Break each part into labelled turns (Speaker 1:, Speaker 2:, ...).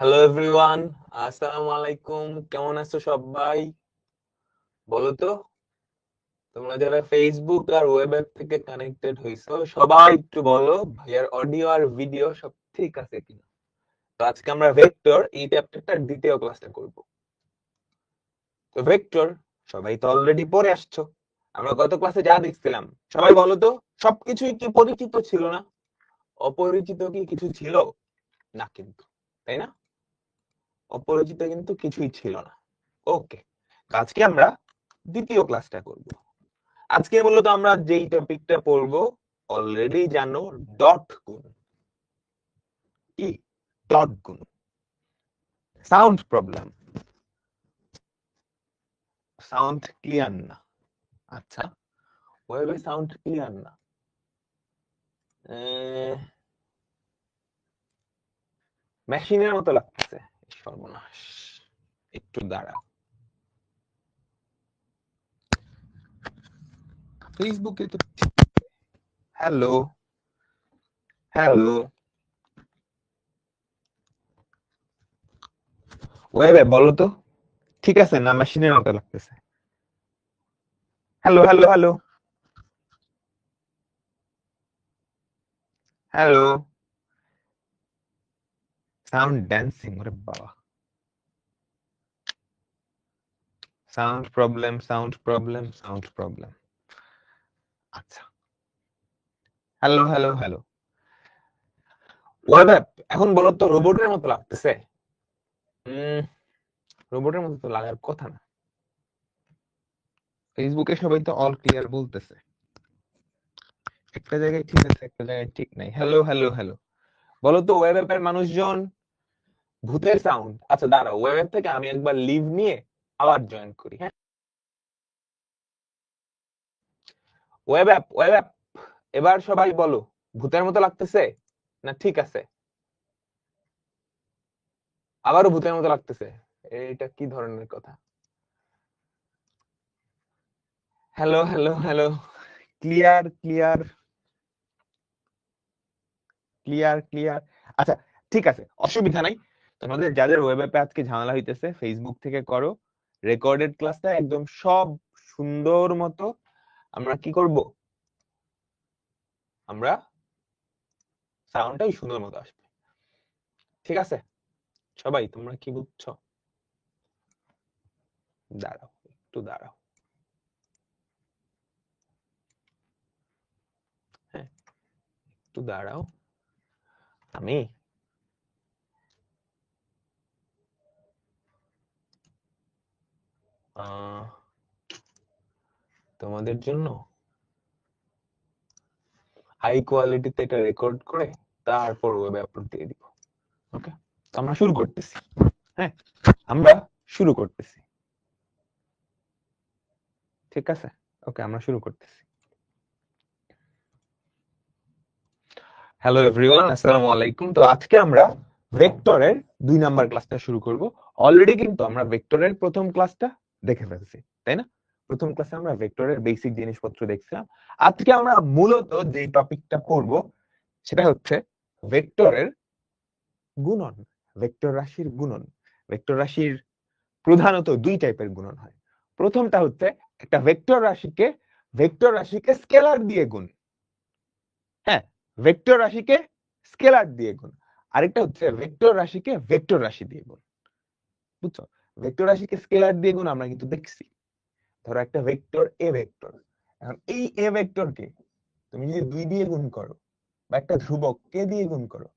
Speaker 1: Hello everyone, আসসালামু আলাইকুম। কেমন আছো সবাই? বলো তো, তোমরা যারা ফেসবুক আর ওয়েব অ্যাপ থেকে কানেক্টেড হইছো সবাই একটু বলো ভাইয়ার অডিও আর ভিডিও সব ঠিক আছে কিনা। তো আজকে আমরা ভেক্টর এই চ্যাপ্টারটার দ্বিতীয় ক্লাসটা করব। তো ভেক্টর সবাই তো অলরেডি পড়ে আসছো। আমরা গত ক্লাসে যা দেখছিলাম সবাই বলো তো, সবকিছুই কি পরিচিত ছিল না? অপরিচিত কি কিছু ছিল? না কিন্তু, তাই না? অপরিচিত কিন্তু কিছুই ছিল না। ওকে, আজকে আমরা দ্বিতীয় ক্লাসটা করব। আজকে মূলত আমরা যেই টপিকটা পড়বো অলরেডি জানো, ডট গুণ। কি ডট গুণ? সাউন্ড প্রবলেম, সাউন্ড ক্লিয়ার না। আচ্ছা, ওয়েবে সাউন্ড ক্লিয়ার না। মেশিনের মতো লাগতেছে। সর্বনাশ, একটু দাঁড়াও। ফেসবুকে তো হ্যালো হ্যালো, ওয়েবে বলো তো ঠিক আছে না মেশিনের মতো লাগতেছে? Hello hello hello hello, sound dancing, ওরে বাবা। Sound problem, sound problem, sound problem. আচ্ছা, hello hello hello. Web app এখন বলো তো রোবটের মতো লাগতেছে? উম রোবটের মতো তো লাগার কথা না। ফেসবুকে সবাই তো অল ক্লিয়ার বলতেছে, একটা জায়গায় ঠিক আছে একটা জায়গায় ঠিক নাই। হ্যালো হ্যালো হ্যালো, বলো তো ওয়েব অ্যাপের মানুষজন ভূতের সাউন্ড। আচ্ছা দাঁড়াও, ওয়েব অ্যাপ থেকে আমি একবার লিভ নিয়ে আবার জয়েন করি, হ্যাঁ? ওয়েব অ্যাপ, এবার সবাই বলো ভূতের মতো লাগতেছে না ঠিক আছে? আবারও ভূতের মতো লাগতেছে? এটা কি ধরনের কথা? Hello hello hello, clear clear clear clear. আচ্ছা ঠিক আছে, অসুবিধা নাই। তোমাদের যাদের ওয়েব অ্যাপে আজকে ঝামেলা হইতেছে ফেসবুক থেকে করো। রেকর্ডেড ক্লাসটা একদম সব সুন্দর মতো আমরা কি করব, আমরা সাউন্ডটাই সুন্দর মতো আসবে। ঠিক আছে, সবাই তোমরা কি বুঝছো? দাঁড়াও, একটু দাঁড়াও। হ্যাঁ, একটু দাঁড়াও। আমি তোমাদের জন্য হাই কোয়ালিটিতে এটা রেকর্ড করে তারপর ওয়েবে আপলোড দিয়ে দিব। ওকে, তো আমরা শুরু করতেছি। হ্যাঁ, আমরা শুরু করতেছি। ঠিক আছে, ওকে আমরা শুরু করতেছি। হ্যালো এভরিওয়ান, আসসালামু আলাইকুম। তো আজকে আমরা ভেক্টরের 2 নাম্বার ক্লাসটা শুরু করব। অলরেডি কিন্তু আমরা ভেক্টরের প্রথম ক্লাসটা দেখে ফেলছি, তাই না? প্রথম ক্লাসে আমরা ভেক্টরের বেসিক জিনিসপত্র দেখছিলাম। আজকে আমরা মূলত যে টপিকটা পড়ব সেটা হচ্ছে ভেক্টরের গুণন, ভেক্টর রাশির গুণন। ভেক্টর রাশির প্রধানত 2 টাইপের গুণন হয়। প্রথমটা হচ্ছে একটা ভেক্টর রাশিকে স্কেলার দিয়ে গুণ। হ্যাঁ, ভেক্টর রাশিকে স্কেলার দিয়ে গুণ। আরেকটা হচ্ছে ভেক্টর রাশিকে ভেক্টর রাশি দিয়ে গুণ। বুঝছো? ভেক্টর রাশিকে স্কেলার দিয়ে গুণ আমরা কিন্তু দেখছি। ধরো একটা ভেক্টর এ ভেক্টর, এখন এই এ ভেক্টরকে তুমি যদি 2 দিয়ে গুণ করো বা একটা ধ্রুবক কে দিয়ে গুণ করো,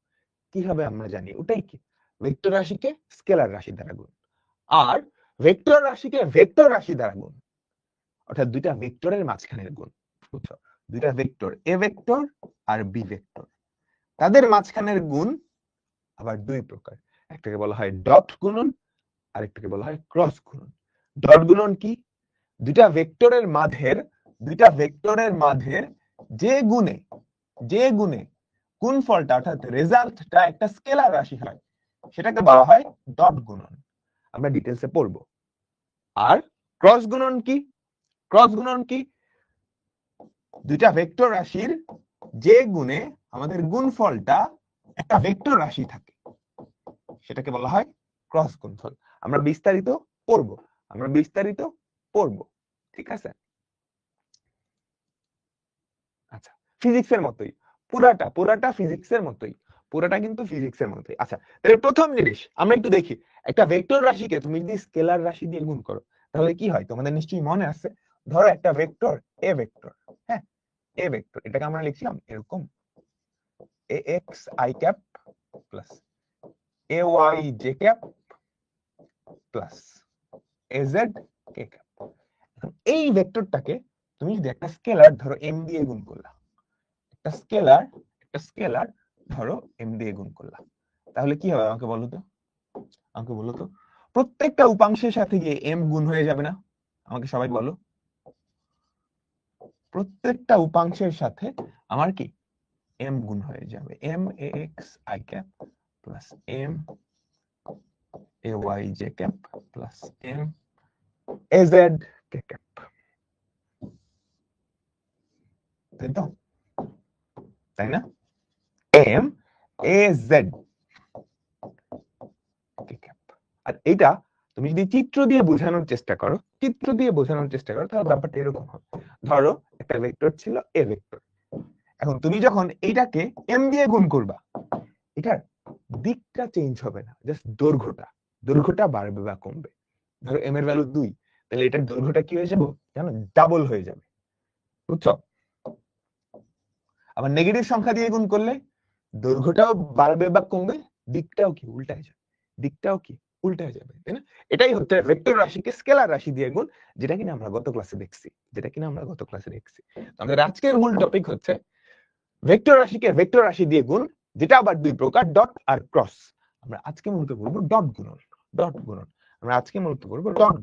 Speaker 1: কি হবে আমরা জানি, ওটাই কি ভেক্টর রাশিকে স্কেলার রাশি দ্বারা গুণ। আর ভেক্টর রাশিকে ভেক্টর রাশি দ্বারা গুণ, অর্থাৎ দুইটা ভেক্টরের মাঝখানের গুণ। বুঝছো? দুইটা ভেক্টর এ ভেক্টর আর বি ভেক্টর, তাদের মাঝখানের গুণ আবার 2 প্রকার। একটাকে বলা হয় ডট গুণন, আরেকটাকে বলা হয় ক্রস গুণন। ডট গুণন কি? দুইটা ভেক্টরের মাঝের যে গুণে গুণফলটা অর্থাৎ রেজাল্টটা একটা স্কেলার রাশি হয়, সেটাকে বলা হয় ডট গুণন। আমরা ডিটেলসে পড়বো। আর ক্রস গুণন কি? ক্রস গুণন কি? দুইটা ভেক্টর রাশির যে গুণে আমাদের গুণফলটা একটা ভেক্টর রাশি থাকে, সেটাকে বলা হয় ক্রস গুণফল। আমরা বিস্তারিত পড়বো, ঠিক আছে? আচ্ছা, ফিজিক্সের মতোই, পুরাটা ফিজিক্সের মতোই, পুরাটা কিন্তু ফিজিক্সের মতোই। আচ্ছা, তাহলে প্রথম জিনিস আমরা একটু দেখি, একটা ভেক্টর রাশিকে তুমি যদি স্কেলার রাশি দিয়ে গুণ করো তাহলে কি হয়? তোমাদের নিশ্চয়ই মনে আছে, ধরো একটা ভেক্টর এ ভেক্টর, হ্যাঁ, এ ভেক্টর, এটাকে আমরা লিখলাম এরকম ax i cap plus ay j cap plus az k cap. এই ভেক্টরটাকে তুমি যদি একটা স্কেলার ধরো m দিয়ে গুণ করলা, একটা স্কেলার ধরো m দিয়ে গুণ করলাম, তাহলে কি হবে আমাকে বলো তো প্রত্যেকটা উপাংশের সাথে গিয়ে m গুণ হয়ে যাবে না? আমাকে সবাই বলো, প্রত্যেকটা উপাংশের সাথে আমার কি m গুণ হয়ে যাবে, m ax i cap plus m ay j cap plus m az k cap, তাই না? m az k cap. আর এটা তুমি যদি চিত্র দিয়ে বোঝানোর চেষ্টা করো তাহলে ব্যাপারটা এরকম হবে, ধরো একটা ভেক্টর ছিল এ ভেক্টর, এখন তুমি যখন এইটাকে m দিয়ে গুণ করবা, এটার দিকটা চেঞ্জ হবে না, জাস্ট দৈর্ঘ্যটা বাড়বে বা কমবে। ধরো m এর ভ্যালু 2, তাহলে এটার দৈর্ঘ্যটা কি হয়ে যাবে জানো? ডাবল হয়ে যাবে, বুঝছো? আবার নেগেটিভ সংখ্যা দিয়ে গুণ করলে দৈর্ঘ্যটাও বাড়বে বা কমবে, দিকটাও কি উল্টায় যাবে, তাই না? এটাই হচ্ছে ভেক্টর রাশিকে স্কেলার রাশি দিয়ে গুণ, যেটা কিনা আমরা গত ক্লাসে দেখছি। আমাদের আজকের মূল টপিক হচ্ছে ভেক্টর রাশিকে ভেক্টর রাশি দিয়ে গুণ, যেটা আবার দুই প্রকার, ডট আর ক্রস। আমরা আজকে মূলত করব ডট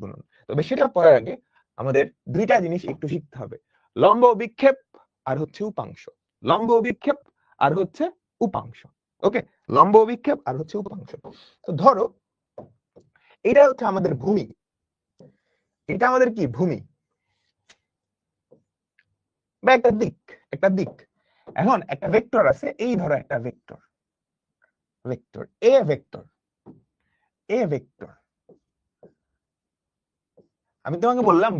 Speaker 1: গুণন। তবে সেটা পড়ার আগে আমাদের দুইটা জিনিস একটু শিখতে হবে, লম্ব বিক্ষেপ আর হচ্ছে উপাংশ। ওকে, লম্ব বিক্ষেপ আর হচ্ছে উপাংশ। তো ধরো এটা হচ্ছে আমাদের ভূমি, এটা আমাদের কি ভূমি বা একটা দিক। এখন একটা ভেক্টর আছে, এই ধরো একটা ভেক্টর এ ভেক্টর, আমি তোমাকে বললাম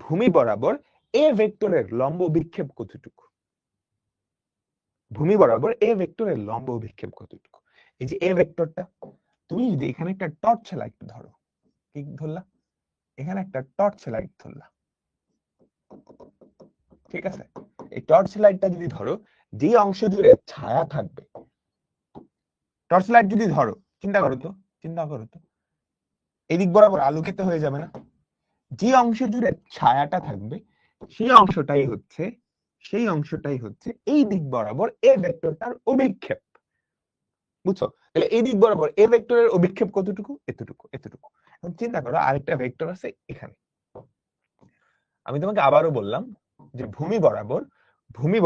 Speaker 1: ভূমি বরাবর এ ভেক্টরের লম্ব বিক্ষেপ কতটুকু, এই যে এ ভেক্টরটা, তুমি যদি এখানে একটা টর্চ লাইট ধরো, কি ধরলা? এখানে একটা টর্চ লাইট ধরলা, ঠিক আছে? এই টর্চ লাইটটা যদি ধরো, যে অংশ জুড়ে ছায়া থাকবে, টর্চ লাইট যদি ধরো, চিন্তা করো তো এদিক বরাবর আলোকিত হয়ে যাবে না? যে অংশ জুড়ে ছায়াটা থাকবে সেই অংশটাই হচ্ছে এই দিক বরাবর এ ভেক্টরটার অভিক্ষেপ, বুঝছো? তাহলে এই দিক বরাবর এ ভেক্টরের অভিক্ষেপ কতটুকু? এতটুকু। এখন চিন্তা করো আরেকটা ভেক্টর আছে এখানে, আমি তোমাকে আবারও বললাম যে ভূমি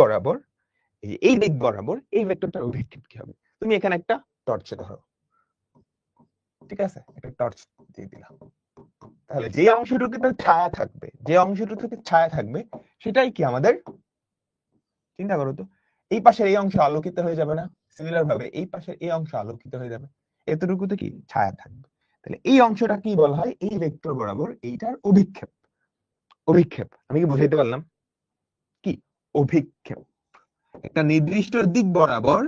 Speaker 1: বরাবর এই দিক বরাবর এই ভেক্টরটার অভিক্ষেপ কি হবে? তুমি এখানে একটা টর্চ ধরো, ঠিক আছে, একটা টর্চ দিয়ে দিলাম, তাহলে যে অংশটুকুতে ছায়া থাকবে সেটাই কি আমাদের, চিন্তা করো তো, এই পাশের এই অংশ আলোকিত হয়ে যাবে না? সিমিলার ভাবে এই পাশের এই অংশ আলোকিত হয়ে যাবে, এতটুকুতে কি ছায়া থাকবে। তাহলে এই অংশটা কি বলা হয়? এই ভেক্টর বরাবর এইটার অভিক্ষেপ। আমি কি বুঝাইতে পারলাম? কি অভিক্ষেপ? একটা নির্দিষ্ট দিক বরাবর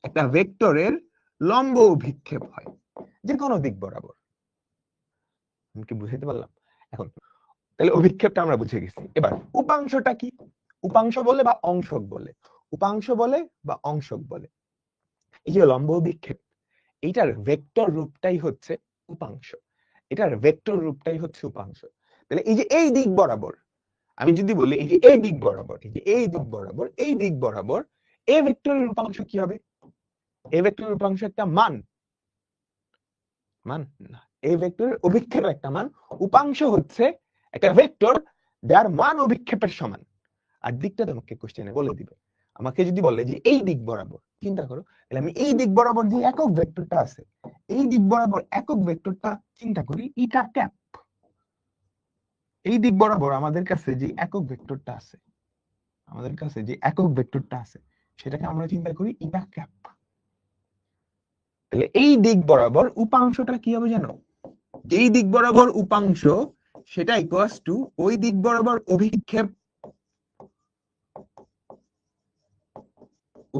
Speaker 1: একটা ভেক্টরের লম্ব অভিক্ষেপ হয়, যে কোনো দিক বরাবর। আমি কি বুঝাইতে পারলাম? এখন তাহলে অভিক্ষেপটা আমরা বুঝে গেছি, এবার উপাংশটা কি? উপাংশ বলে বা অংশক বলে এই যে লম্ব অভিক্ষেপ, এইটার ভেক্টর রূপটাই হচ্ছে উপাংশ। তাহলে এই যে এই দিক বরাবর, আমি যদি বলি এই যে এই দিক বরাবর এ ভেক্টরের উপাংশ কি হবে? এ ভেক্টরের উপাংশ একটা মান না, এই ভেক্টরের অভিক্ষেপ একটা মান। উপাংশ হচ্ছে একটা ভেক্টর যার মান অভিক্ষেপের সমান। আর দিকটা তোমাকে কোশ্চেনে বলে দিবে। আমাকে যদি বলে যে এই দিক বরাবর, চিন্তা করো, তাহলে আমি এই দিক বরাবর যে একক ভেক্টরটা আছে, এই দিক বরাবর একক ভেক্টরটা চিন্তা করি ইটা ক্যাপ। এই দিক বরাবর আমাদের কাছে যে একক ভেক্টরটা আছে, সেটাকে আমরা চিন্তা করি ইটা ক্যাপ। তাহলে এই দিক বরাবর উপাংশটা কি হবে জানো? যেই দিক বরাবর উপাংশ সেটা ইকুয়ালস টু ওই দিক বরাবর অভিক্ষেপ,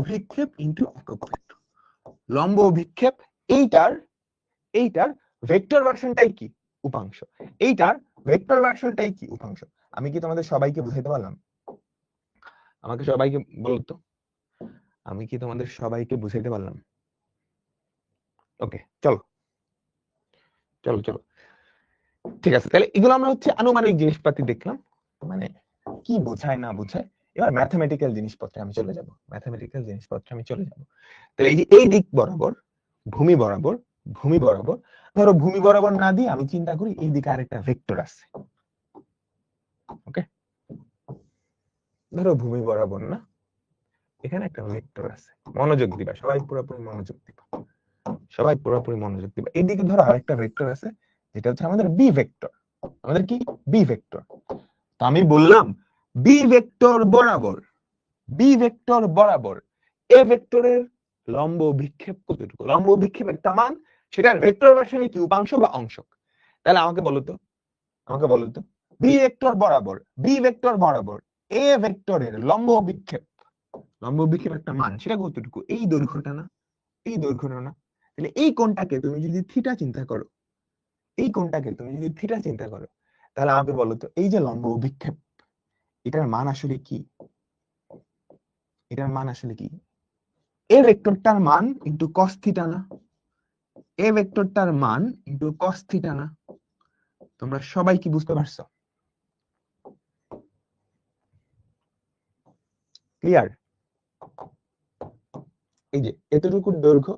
Speaker 1: অভিক্ষেপ ইনটু একক ভেক্টর। লম্ব অভিক্ষেপ এইটার ভেক্টর ভার্সনটাই কি? উপাংশ। এইটার ভেক্টর ভার্সনটাই কি? উপাংশ। আমি কি তোমাদের সবাইকে বুঝাইতে পারলাম? আমাকে সবাইকে বলতো, আমি কি তোমাদের সবাইকে বুঝাইতে পারলাম? ওকে, চলো চলো চলো, ঠিক আছে। তাহলে এগুলো আমরা হচ্ছে আনুমানিক জিনিসপাতি দেখলাম, মানে কি বোঝায় না বোঝায়। এবার ম্যাথমেটিক্যাল জিনিসপত্রে আমি চলে যাব, ম্যাথমেটিক্যাল জিনিসপত্রে আমি চলে যাব। তাহলে এই যে এই দিক বরাবর, ভূমি বরাবর, ভূমি বরাবর, ধরো ভূমি বরাবর না দিয়ে আমি চিন্তা করি এই দিকে আরেকটা ভেক্টর আছে। ওকে, ধরো ভূমি বরাবর না, এখানে একটা ভেক্টর আছে। মনোযোগ দিবা, সবাই পুরোপুরি মনোযোগ দিবা, সবাই পুরোপুরি মনোযোগ দিবা। এইদিকে ধরো আরেকটা ভেক্টর আছে, যেটা হচ্ছে আমাদের বি ভেক্টর। আমাদের কি? B vector. তো আমি বললাম বি ভেক্টর বরাবর, বি ভেক্টর বরাবর এ ভেক্টরের লম্ব বিক্ষেপ কতটুকু? লম্ব বিক্ষেপ একটা মান, সেটার ভেক্টর ভার্সনে কি উপাংশ বা অংশক? তাহলে আমাকে বলো তো, আমাকে বলো তো, বি ভেক্টর বরাবর, বি ভেক্টর বরাবর এ ভেক্টরের লম্ব বিক্ষেপ, লম্ব বিক্ষেপ একটা মান, সেটা কতটুকু? এই দৈর্ঘ্যটা না, এই দৈর্ঘ্যটা না। তাহলে এই কোণটাকে তুমি যদি থিটা চিন্তা করো, এই কোণটাকে তুমি যদি থিটা চিন্তা করো, তাহলে আমাকে বলো তো এই যে লম্ব বিক্ষেপ, এটার মান আসলে কি? এটার মান আসলে কি? এ ভেক্টরটার মান ইনটু cos থিটা না? এ ভেক্টরটার মান ইনটু cos থিটা না? তোমরা সবাই কি বুঝতে পারছো? ক্লিয়ার? এই যে এতটুকুর দৈর্ঘ্য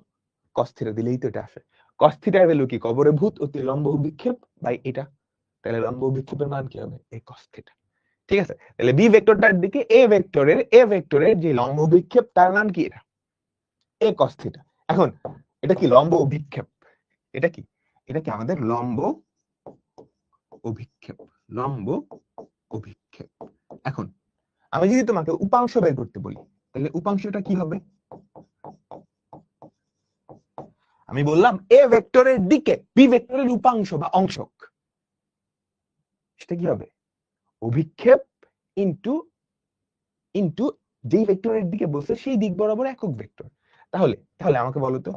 Speaker 1: cos থিটা দিলেই তো এটা আসে। cos থিটার ভ্যালু কি? কবরে ভূত অতি লম্ব বিক্ষেপ বাই এটা। তাহলে লম্ব বিক্ষেপের মান কি হবে? এই cos থিটা। ঠিক আছে, তাহলে বি ভেক্টরটার দিকে এ ভেক্টরের যে লম্ব বিক্ষেপ তার মান কি? এটা এ cos থিটা। এখন এটা কি লম্ব অভিক্ষেপ? এটা কি? এটা কি আমাদের লম্ব অভিক্ষেপ, লম্ব অভিক্ষেপ। এখন আমি যদি তোমাকে উপাংশ বের করতে বলি, তাহলে উপাংশটা কি হবে? আমি বললাম এ ভেক্টরের দিকে বি ভেক্টরের উপাংশ বা অংশক, সেটা কি হবে? অভিক্ষেপ ইনটু ইনটু যেই ভেক্টরের দিকে বলছে সেই দিক বরাবর একক ভেক্টর। তাহলে তাহলে আমাকে বলো তো,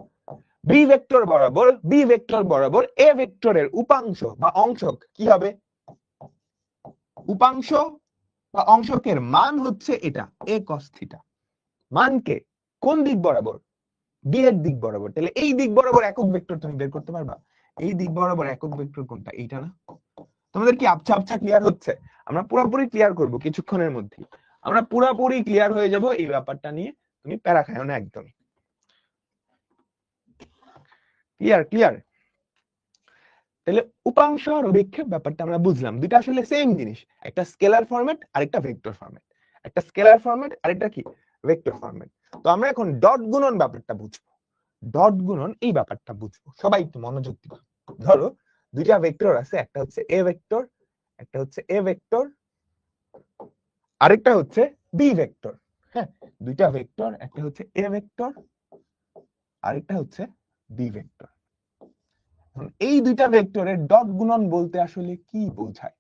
Speaker 1: বি ভেক্টর বরাবর, বি ভেক্টর বরাবর এ ভেক্টরের উপাংশ বা অংশক কি হবে? উপাংশ বা অংশকের মান হচ্ছে এটা এ cos থিটা। মানকে কোন দিক বরাবর? বি এর দিক বরাবর। তাহলে এই দিক বরাবর একক ভেক্টর তুমি বের করতে পারবা? এই দিক বরাবর একক ভেক্টর কোনটা? এইটা না? তোমাদের কি আবছা আবছা ক্লিয়ার হচ্ছে? আমরা পুরোপুরি ক্লিয়ার করব কিছুক্ষণের মধ্যে, আমরা পুরোপুরি ক্লিয়ার হয়ে যাব এই ব্যাপারটা নিয়ে। তুমি প্যারা খাও না একদম। ক্লিয়ার? ক্লিয়ার? তাহলে উপাংশ আর অভিক্ষেপ ব্যাপারটা আমরা বুঝলাম, দুটো আসলে সেম জিনিস, একটা স্কেলার ফরম্যাট আর একটা ভেক্টর ফরম্যাট, একটা স্কেলার ফরম্যাট আর একটা কি ভেক্টর ফরম্যাট। তো আমরা এখন ডট গুণন ব্যাপারটা বুঝবো, ডট গুণন এই ব্যাপারটা বুঝবো। সবাই একটু মনোযোগ দিবা। ধরো দুইটা ভেক্টর আছে, একটা হচ্ছে এ ভেক্টর, একটা হচ্ছে এ ভেক্টর, আরেকটা হচ্ছে বি ভেক্টর। হ্যাঁ, দুইটা ভেক্টর, একটা হচ্ছে এ ভেক্টর, আরেকটা হচ্ছে বি ভেক্টর। এই দুইটা ভেক্টরের ডট গুণন বলতে আসলে কি বোঝায়?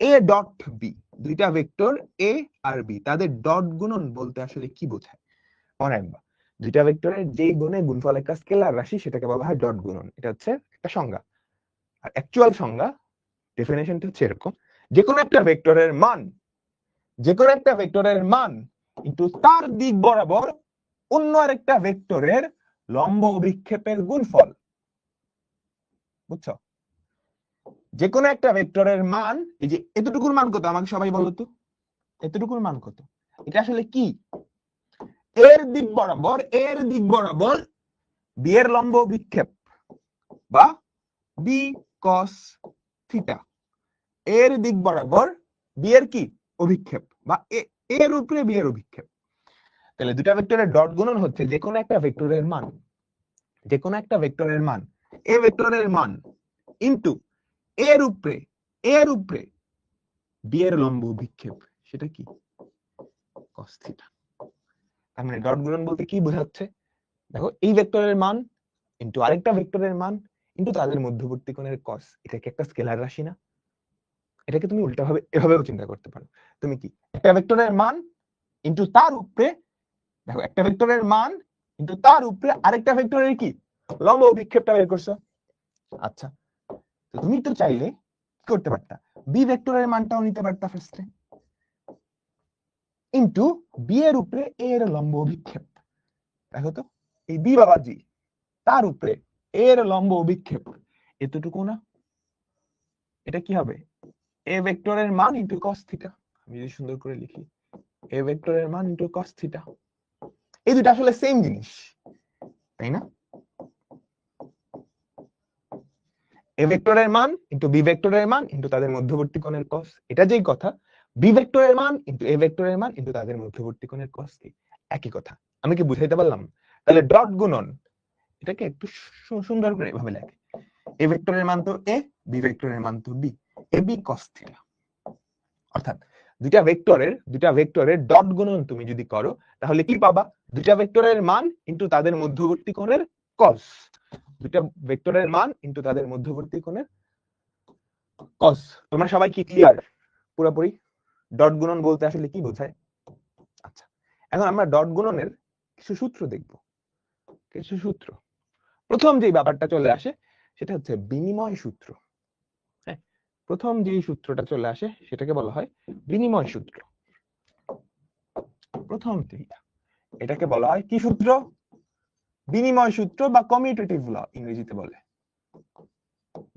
Speaker 1: এ ডট বি, দুইটা ভেক্টর এ আর বি, তাদের ডট গুণন বলতে আসলে কি বোঝায়? মনে রাখবা, দুইটা ভেক্টরের যেই গুণে গুণফল একটা স্কেলার রাশি, সেটাকে বলা হয় ডট গুণন। এটা হচ্ছে একটা সংজ্ঞা। আর অ্যাকচুয়াল সংজ্ঞা, ডেফিনেশনটা হচ্ছে এরকম: যে কোনো একটা ভেক্টরের মান, যে কোনো একটা ভেক্টরের মান কিন্তু তার দিক বরাবর অন্য আরেকটা ভেক্টরের লম্ব অভিক্ষেপের গুণফল। বুঝছো? যে কোনো একটা ভেক্টরের মান, এই যে এতটুকুর মান কত আমাকে সবাই বলো তো, এতটুকুর মান কত? এটা আসলে কি? এর দিক বরাবর, এর দিক বরাবর বি এর লম্ব অভিক্ষেপ বা বি cos থিটা, এর দিক বরাবর বি এর কি অভিক্ষেপ বা এর উপরে বি এর অভিক্ষেপ। তাহলে দুটা ভেক্টরের ডট গুণন হচ্ছে যে কোনো একটা ভেক্টরের মান, যে কোনো একটা ভেক্টরের মান, এ ভেক্টরের মান ইনটু এর উপরে, এর উপরে বি এর লম্ব অভিক্ষেপ, সেটা কি? cos theta. তার মানে ডট গুণন বলতে কি বোঝাচ্ছে? দেখো এই ভেক্টরের মান ইন্টু আরেকটা ভেক্টরের মান ইন্টু তাদের মধ্যবর্তী কোণের কস। এটা কি একটা স্কেলার রাশি না? এটাকে তুমি উল্টাভাবে এভাবেও চিন্তা করতে পারো। তুমি কি একটা ভেক্টরের মান ইন্টু তার উপরে, দেখো একটা ভেক্টরের মান ইন্টু তার উপরে আরেকটা ভেক্টরের কি লম্ব অভিক্ষেপটা বের করছো। আচ্ছা, তো তুমি তো চাইলে কি করতে পারতা, বি ভেক্টরের মানটাও নিতে পারতা ফার্স্টে, ইন্টু বি এর উপরে এ এর লম্ব অভিক্ষেপ। দেখো তো এই বি বাবাজি তার উপরে এ এর লম্ব অভিক্ষেপ এতটুকু না, এটা কি হবে এ ভেক্টরের মান ইন্টু কস থিটা। আমি যদি সুন্দর করে লিখি এ ভেক্টরের মান ইন্টু কস থিটা, এই দুটো আসলে সেম জিনিস তাই না? এ ভেক্টরের মান ইন্টু বি ভেক্টরের মান ইন্টু তাদের মধ্যবর্তী কোণের কস, এটা যেই কথা বি ভেক্টরের মান ইন্টু এ ভেক্টরের মান ইন্টু তাদের মধ্যবর্তী কোণের কস কি একই কথা। আমি কি বুঝাইতে পারলাম? তাহলে ডট গুণন এটাকে একটু সুন্দর করে এভাবে লেখে, এ ভেক্টরের মান তো এ, বি ভেক্টরের মান তো B, A B cos theta. অর্থাৎ দুইটা ভেক্টরের ডট গুণন তুমি যদি করো তাহলে কি পাবা, দুইটা ভেক্টরের মান ইন্টু তাদের মধ্যবর্তী কোণের কস, দুইটা ভেক্টরের মান ইন্টু তাদের মধ্যবর্তী কোণের কস। তোমরা সবাই কি ক্লিয়ার পুরোপুরি ডট গুণন বলতে আসলে কি বোঝায়? আচ্ছা, এখন আমরা ডট গুণনের কিছু সূত্র দেখব, কিছু সূত্র। প্রথম যে ব্যাপারটা চলে আসে সেটা হচ্ছে বিনিময় সূত্র। হ্যাঁ, প্রথম যে সূত্রটা চলে আসে সেটাকে বলা হয় বিনিময় সূত্র। প্রথম এটাকে বলা হয় কি সূত্র? বিনিময় সূত্র বা কমিউটেটিভ ল ইংরেজিতে বলে।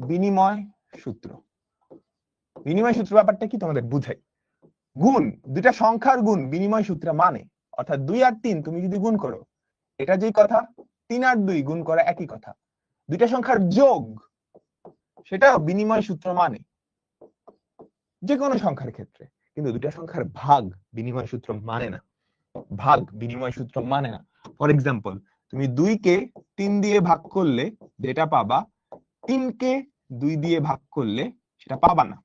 Speaker 1: বিনিময় সূত্র, বিনিময় সূত্র ব্যাপারটা কি তোমাদের বুঝাই। গুণ, দুইটা সংখ্যার গুণ বিনিময় সূত্র মানে, অর্থাৎ 2 আর 3 তুমি যদি গুণ করো এটা যেই কথা, 3 আর 2 গুণ করা একই কথা। দুইটা সংখ্যার যোগ সেটা বিনিময় সূত্র মানে, যে কোনো সংখ্যার ক্ষেত্রে। কিন্তু দুইটা সংখ্যার ভাগ বিনিময় সূত্র মানে না, ভাগ বিনিময় সূত্র মানে না। ফর এক্সাম্পল, তুমি 2 কে 3 দিয়ে ভাগ করলে যেটা পাবা, 3 কে 2 দিয়ে ভাগ করলে সেটা পাবা না।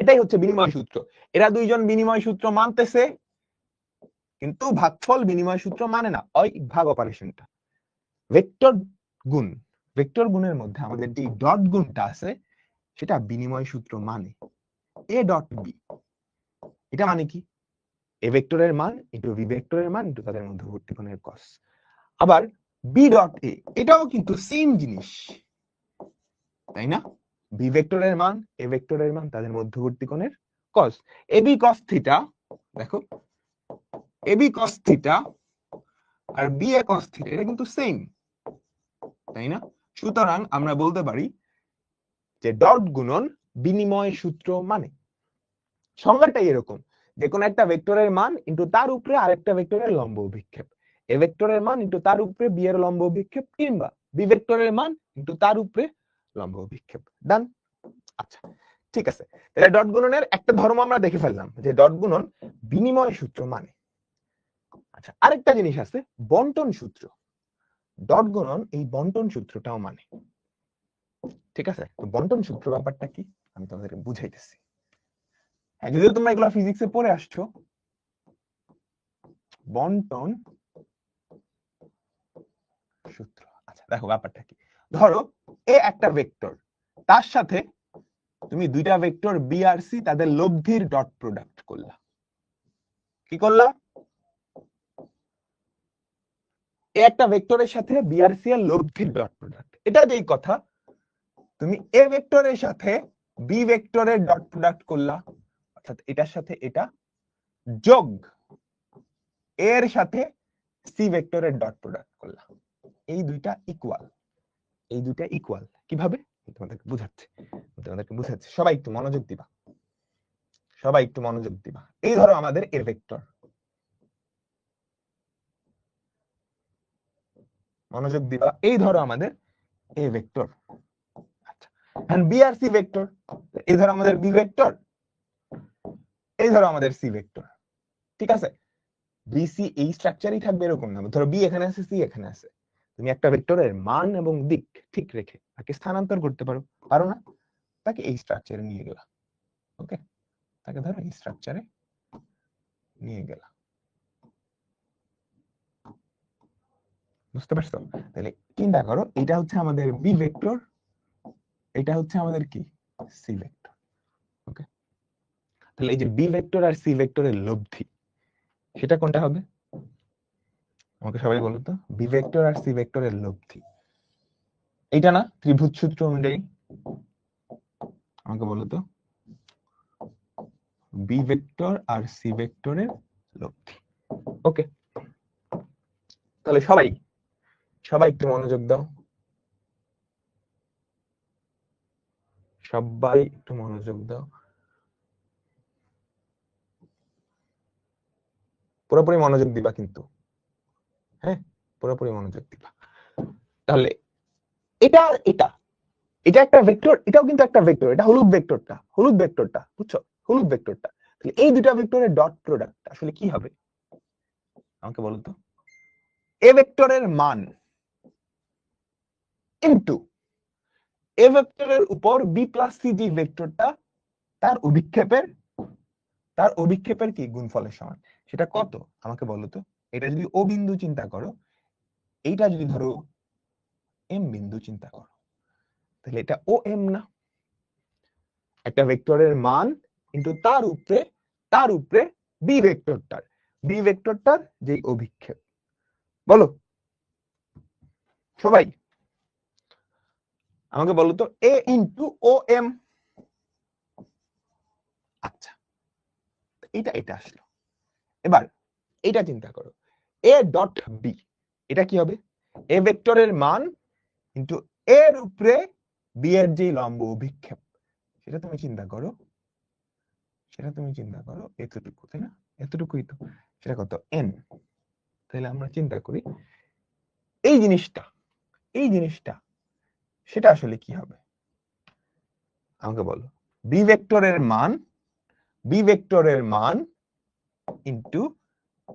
Speaker 1: এটাই হচ্ছে বিনিময় সূত্র। এরা দুইজন বিনিময় সূত্র মানতেছে কিন্তু ভাগফল বিনিময় সূত্র মানে না, ওই ভাগ অপারেশনটা। ভেক্টর গুণ, ভেক্টর গুণের মধ্যে আমাদের যে ডট গুণটা আছে সেটা বিনিময় সূত্র মানে। এ ডট বি, এটা মানে কি এ ভেক্টরের মান ইন্টু বি ভেক্টরের মান ইন্টু তাদের মধ্যবর্তী কোণের কস। আবার বি ডট এ, এটাও কিন্তু সেম জিনিস তাই না? বি ভেক্টরের মান এ ভেক্টরের মান তাদের মধ্যবর্তী কোণের কস। এ বি কস থিটা, দেখো A B cos theta R B A cos theta এটা কিন্তু সেম তাই না? সুতরাং আমরা বলতে পারি যে ডট গুণন বিনিময় সূত্র মানে। সংজ্ঞাটাই এরকম, যে কোনো একটা ভেক্টরের মান ইন্টু তার উপরে আরেকটা ভেক্টরের লম্ব অভিক্ষেপ, এ ভেক্টরের মান ইন্টু তার উপরে বি এর লম্ব অভিক্ষেপ, কিংবা বি ভেক্টরের মান ইন্টু তার উপরে লম্ব অভিক্ষেপ। ডান। আচ্ছা ঠিক আছে, তাহলে ডট গুণনের একটা ধর্ম আমরা দেখে ফেললাম যে ডট গুণন বিনিময় সূত্র মানে। আচ্ছা, আরেকটা জিনিস আছে বন্টন সূত্র। ডট গুণন এই বন্টন সূত্রটাও মানে। ঠিক আছে, তো বন্টন সূত্র ব্যাপারটা কি আমি তোমাদেরকে বুঝাইতেছি। হ্যাঁ, যদিও তোমরা এগুলো ফিজিক্সে পড়ে আসছো, বন্টন সূত্র। আচ্ছা দেখো ব্যাপারটা কি, ধরো এ একটা ভেক্টর, তার সাথে তুমি দুইটা ভেক্টর বি আর সি তাদের লব্ধির ডট প্রোডাক্ট করলা। কি করলা? এ একটা ভেক্টরের সাথে বি আর সি এর লব্ধির ডট প্রোডাক্ট। এটা যেই কথা তুমি এ ভেক্টরের সাথে বি ভেক্টরের ডট প্রোডাক্ট করলা, অর্থাৎ এটার সাথে এটা যোগ এর সাথে সি ভেক্টরের ডট প্রোডাক্ট করলা। এই দুইটা ইকুয়াল, এই দুইটা ইকুয়াল। কিভাবে তোমাদেরকে বুঝাচ্ছি, সবাই একটু মনোযোগ দিবা, সবাই একটু মনোযোগ দিবা। এই ধরো আমাদের এ ভেক্টর, মনোযোগ দিবা, এই ধরো আমাদের এ ভেক্টর। আচ্ছা, এন্ড বি আর সি ভেক্টর, এই ধরো আমাদের বি ভেক্টর, এই ধরো আমাদের সি ভেক্টর। ঠিক আছে, বিসি এই স্ট্রাকচারই থাকবে এরকম না, ধরো বি এখানে আছে সি এখানে আছে, তুমি একটা ভেক্টরের মান এবং দিক ঠিক রেখে তাকে স্থানান্তর করতে পারো, পারো না? তাকে এই স্ট্রাকচারে নিয়ে গেলা, ওকে, তাকে ধরো এই স্ট্রাকচারে নিয়ে গেলা। বুঝতে পারছো? তাহলে চিন্তা করো, এটা হচ্ছে আমাদের বি ভেক্টর, এটা হচ্ছে আমাদের কি সি ভেক্টর। ওকে, তাহলে এই যে বি ভেক্টর আর সি ভেক্টরের লব্ধি, সেটা কোনটা হবে? আমাকে সবাই বলো তো, বি ভেক্টর আর সি ভেক্টরের লব্ধি এইটা না ত্রিভুজ সূত্র অনুযায়ী? আমাকে বলো তো, বি ভেক্টর আর সি ভেক্টরের লব্ধি। ওকে, তাহলে সবাই সবাই একটু মনোযোগ দাও, সবাই একটু মনোযোগ দাও, পুরোপুরি মনোযোগ দিবা কিন্তু, হ্যাঁ পুরোপুরি মনোযোগ দিবা। তাহলে এটা আর এটা, এটা একটা ভেক্টর, এটাও কিন্তু একটা ভেক্টর, এটা হলুদ ভেক্টরটা, হলুদ ভেক্টরটা বুঝছো, হলুদ ভেক্টরটা। তাহলে এই দুটা ভেক্টরের ডট প্রোডাক্ট আসলে কি হবে আমাকে বলো তো? এ ভেক্টরের মান ইনটু এ ভেক্টরের উপর বি প্লাস সি যে ভেক্টরটা, তার অভিক্ষেপের কি গুণফলের সমান। সেটা কত আমাকে বলো তো? এটা যদি ও বিন্দু চিন্তা করো, এইটা যদি ধরো এম বিন্দু চিন্তা করো, তাহলে এটা ও এম না? একটা ভেক্টরের মান কিন্তু তার উপরে বি ভেক্টরটার যে অভিক্ষেপ, বলো সবাই আমাকে বলো তো, এ ইন্টু ও এম। আচ্ছা, এটা আসলো। এবার এটা চিন্তা করো, এ ডট বি, এটা কি হবে? এ ভেক্টরের মান কিন্তু এর উপরে বি এর যে লম্ব অভিক্ষেপ, সেটা তুমি চিন্তা করো, এতটুকু, তাই না? এতটুকুই তো, সেটা কত? এন। তাহলে আমরা চিন্তা করি এই জিনিসটা সেটা আসলে কি হবে আমাকে বলো? বি ভেক্টরের মান ইনটু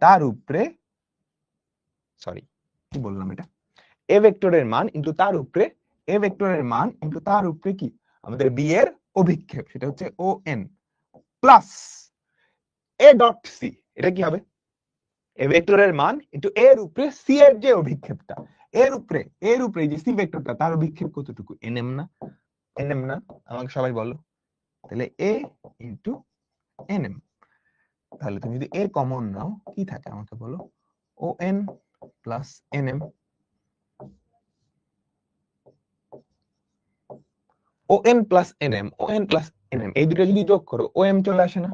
Speaker 1: তার উপরে, সরি কি বললাম এটা, এ ভেক্টরের মান ইনটু তার উপরে, কি আমাদের বি এর অভিক্ষেপ, সেটা হচ্ছে O N plus A dot C. এটা কি হবে? এ ভেক্টরের মান ইনটু এর উপরে সি এর যে অভিক্ষেপটা, এর উপরে যে সি ভেক্টরটা, তার অভিক্ষেপ কতটুকু? এনএম না? আমাকে সবাই বলো। তাহলে এ ইনটু এনএম। তাহলে তুমি যদি এ কমন নাও, কি থাকে আমাকে বলো? O N plus NM. O N plus NM, এই দুটো যদি যোগ করো ও এম চলে আসে না?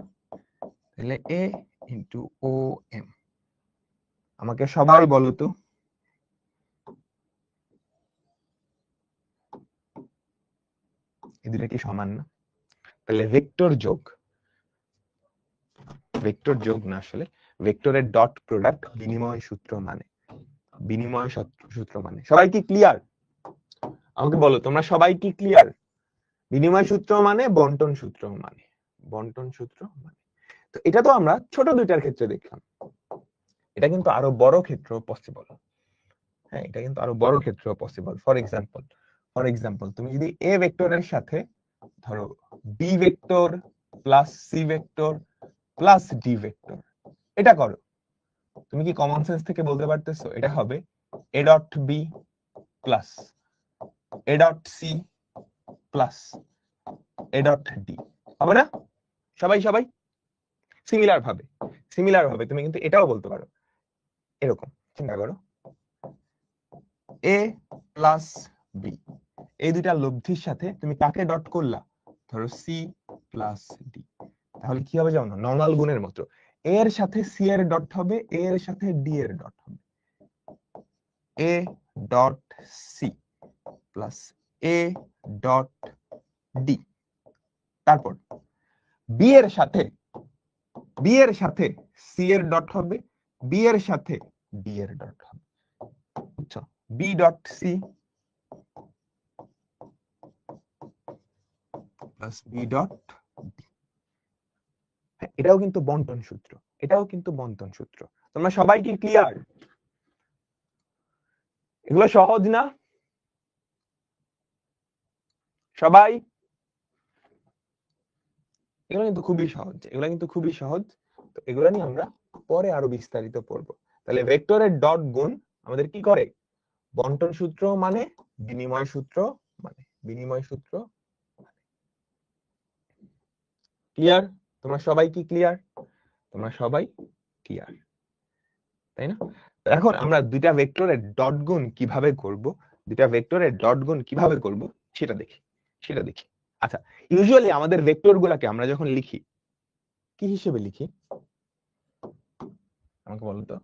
Speaker 1: তাহলে এ ইনটু ও এম। আমাকে সবাই বলো তো, এই দুটো কি সমান না? তাহলে ভেক্টর যোগ না, আসলে ভেক্টরের ডট প্রোডাক্ট বিনিময় সূত্র মানে সবাই কি ক্লিয়ার? আমাকে বলো তোমরা সবাই কি ক্লিয়ার? বিনিময় সূত্র মানে বন্টন সূত্র মানে। তো এটা তো আমরা ছোট দুইটার ক্ষেত্রে দেখলাম, এটা কিন্তু আরো বড় ক্ষেত্র পসিবল। হ্যাঁ, এটা কিন্তু আরো বড় ক্ষেত্র পসিবল। ফর এক্সাম্পল তুমি যদি এ ভেক্টরের সাথে ধরো B vector plus C vector plus D vector, এটা করো, তুমি কি কমন সেন্স থেকে বলতে পারতেছো এটা হবে A dot B plus A dot C plus A dot D, হবে না? সবাই সিমিলার ভাবে তুমি কিন্তু এটাও বলতে পারো, এরকম চিন্তা করো, এ প্লাস বি, এই দুইটা লব্ধির সাথে তুমি কাকে ডট করলা? ধরো সি প্লাস ডি। তাহলে কি হবে জানো? নর্মাল গুণের মতো এ এর সাথে সি এর ডট হবে, এ এর সাথে ডি এর ডট হবে, A dot C plus A dot D. তারপর বি এর সাথে সি এর ডট হবে, বি এর সাথে ডি এর ডট হবে, বুঝছো? B dot C plus B dot D. এটাও কিন্তু বন্টন সূত্র। তোমরা সবাই কি ক্লিয়ার? এগুলো সহজ না? সবাই, এগুলো কিন্তু খুবই সহজ। তো এগুলো নিয়ে আমরা পরে আরো বিস্তারিত পড়বো। তাহলে ভেক্টরের ডট গুণ আমাদের কি করে? বন্টন সূত্র মানে বিনিময় সূত্র ক্লিয়ার? তোমরা সবাই কি ক্লিয়ার? তোমরা সবাই ক্লিয়ার, তাই না? এখন আমরা দুইটা ভেক্টরের ডট গুণ কিভাবে করব, সেটা দেখি। আচ্ছা, ইউজুয়ালি আমাদের ভেক্টর গুলাকে আমরা যখন লিখি কি হিসেবে লিখি আমাকে বলো তো?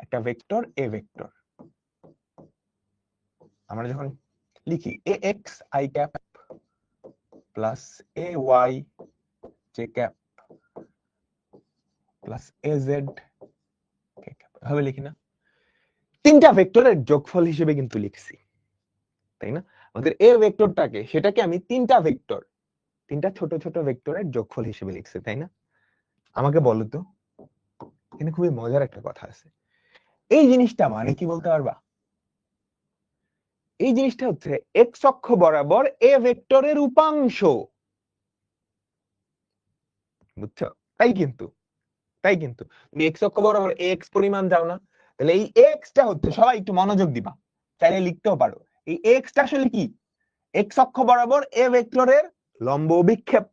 Speaker 1: একটা ভেক্টর এ ভেক্টর আমরা যখন লিখি ax i cap plus ay j cap plus az k cap, এভাবে লিখি না? তিনটা ভেক্টরের যোগফল হিসেবে কিন্তু লিখছি, তাই না? আমাদের এ ভেক্টরটাকে, সেটাকে আমি তিনটা ছোট ছোট ভেক্টরের যোগফল হিসেবে লিখছি, তাই না? আমাকে বলো তো, এখানে খুবই মজার একটা কথা আছে। এই জিনিসটা মানে কি বলতে পারবা? এই জিনিসটা হচ্ছে এক্স অক্ষ বরাবর এ ভেক্টরের উপাংশ, বুঝছো? তাই কিন্তু তুমি এক্স অক্ষ বরাবর এক্স পরিমাণ যাও না, তাহলে এই এক্সটা হচ্ছে, সবাই একটু মনোযোগ দিবা, চাইলে লিখতেও পারো। এই এক্সটা আসলে কি? এক্স অক্ষ বরাবর এ ভেক্টরের লম্ব অভিক্ষেপ।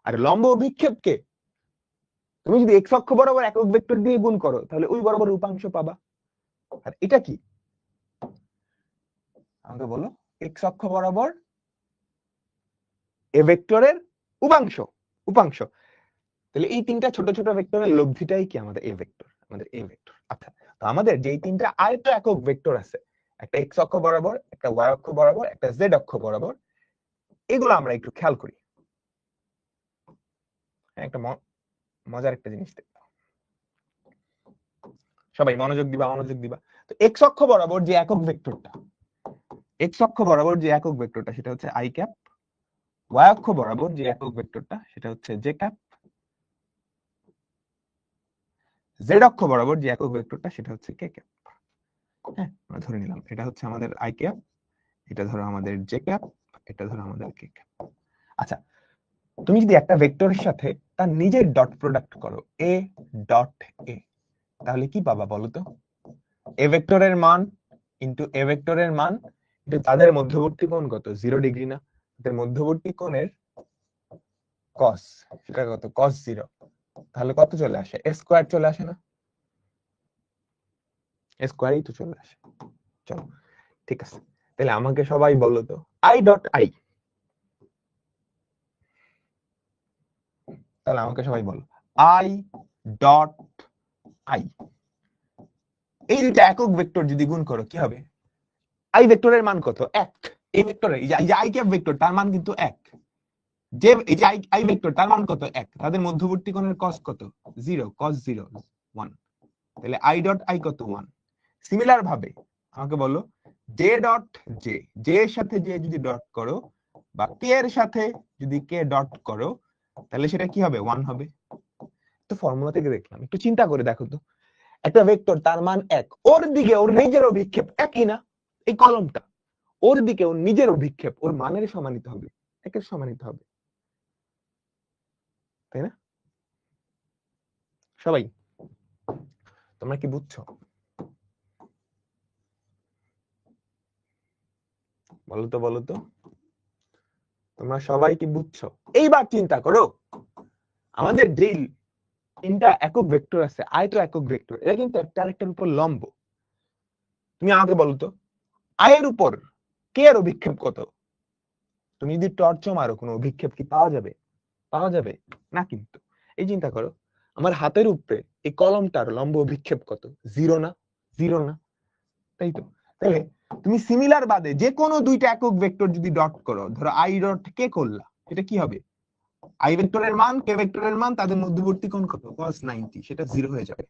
Speaker 1: আর লম্ব অভিক্ষেপকে তুমি যদি এক্স অক্ষ বরাবর একক ভেক্টর দিয়ে গুণ করো, তাহলে ওই বরাবর উপাংশ পাবা। আর এটা কি আমাকে বলো? এক্স অক্ষ বরাবর এ ভেক্টরের উপাংশ। তাহলে এই তিনটা ছোট ছোট ভেক্টরের লব্ধিটাই কি আমাদের এ ভেক্টর। আচ্ছা, তো আমাদের যেই তিনটা আয়ত একক ভেক্টর আছে, একটা এক্স অক্ষ বরাবর, একটা ওয়াই অক্ষ বরাবর, একটা জেড অক্ষ বরাবর, এগুলো আমরা একটু খেয়াল করি। একটা মজার একটা জিনিস দেখো, সবাই মনোযোগ দিবা। তো এক্স অক্ষ বরাবর যে একক ভেক্টরটা, সেটা হচ্ছে আই ক্যাপ। ওয়াই অক্ষ বরাবর যে একক ভেক্টরটা, সেটা হচ্ছে জে ক্যাপ। জেড অক্ষ বরাবর যে একক ভেক্টরটা, সেটা হচ্ছে কে ক্যাপ। হ্যাঁ, আমরা ধরে নিলাম এটা হচ্ছে আমাদের আই ক্যাপ, এটা ধরো আমাদের জে ক্যাপ, এটা ধরো আমাদের কে ক্যাপ। আচ্ছা, তুমি যদি একটা ভেক্টরের সাথে তার নিজের ডট প্রোডাক্ট করো, এ ডট এ, তাহলে কি পাবা বলো তো? এ ভেক্টরের মান ইনটু এ ভেক্টরের মান, কিন্তু তাদের মধ্যবর্তী কোণ কত? 0 ডিগ্রি না? তাদের মধ্যবর্তী কোণের কস, সেটা কত? কস 0। তাহলে কত চলে আসে? এ স্কয়ার চলে আসে না? এ স্কয়ারই তো চলে আসে। চলো, ঠিক আছে, তাহলে আমাকে সবাই বলো তো, আই ডট আই, তাহলে আমাকে সবাই বলো আই ডট আই, এই দুইটা একক ভেক্টর যদি গুণ করো কি হবে? আই ভেক্টরের মান কত? 1। এই ভেক্টরের, এই যে আই ক্যাপ ভেক্টর, তার মান কিন্তু 1। যে এই যে আই ভেক্টর, তার মান কত? 1। তাদের মধ্যবর্তী কোণের cos কত? 0, cos 0 1। তাহলে আই ডট আই কত? 1। সিমিলার ভাবে আমাকে বলো জে ডট জে, জে এর সাথে জে যদি ডট করো, বা কে এর সাথে যদি কে ডট করো, তাহলে সেটা কি হবে? 1 হবে। তো ফর্মুলা থেকে দেখলাম, একটু চিন্তা করে দেখো তো, একটা ভেক্টর তার মান 1, ওর দিকে ওর নিজের অভিক্ষেপ একই না? এই কলমটা, ওর দিকে ওর নিজের অভিক্ষেপ ওর মানের সমানিত হবে, একের সমানিত হবে, তাই না? সবাই তোমরা কি বুঝছো? বলো তো তোমরা সবাই কি বুঝছো? এইবার চিন্তা করো, আমাদের যে তিনটা একক ভেক্টর আছে, আয়ত একক ভেক্টর, এরা কিন্তু একটা আরেকটার উপর লম্ব। তুমি আমাকে বলো তো, আয়ের উপর কে এর অভিক্ষেপ কত? তুমি যদি টর্চ মারো, কোনো অভিক্ষেপ কি পাওয়া যাবে না? কিন্তু এই চিন্তা করো, আমার হাতের উপরে এই কলমটার লম্ব অভিক্ষেপ কত? 0 না? 0 না? তাই তো। তাহলে তুমি সিমিলার বাদে যে কোনো দুইটা একক ভেক্টর যদি ডট করো, ধরো আই ডট কে করলা, এটা কি হবে? আই ভেক্টরের মান, কে ভেক্টরের মান, তাদের মধ্যবর্তী কোণ কত? cos 90, সেটা 0 হয়ে যাবে।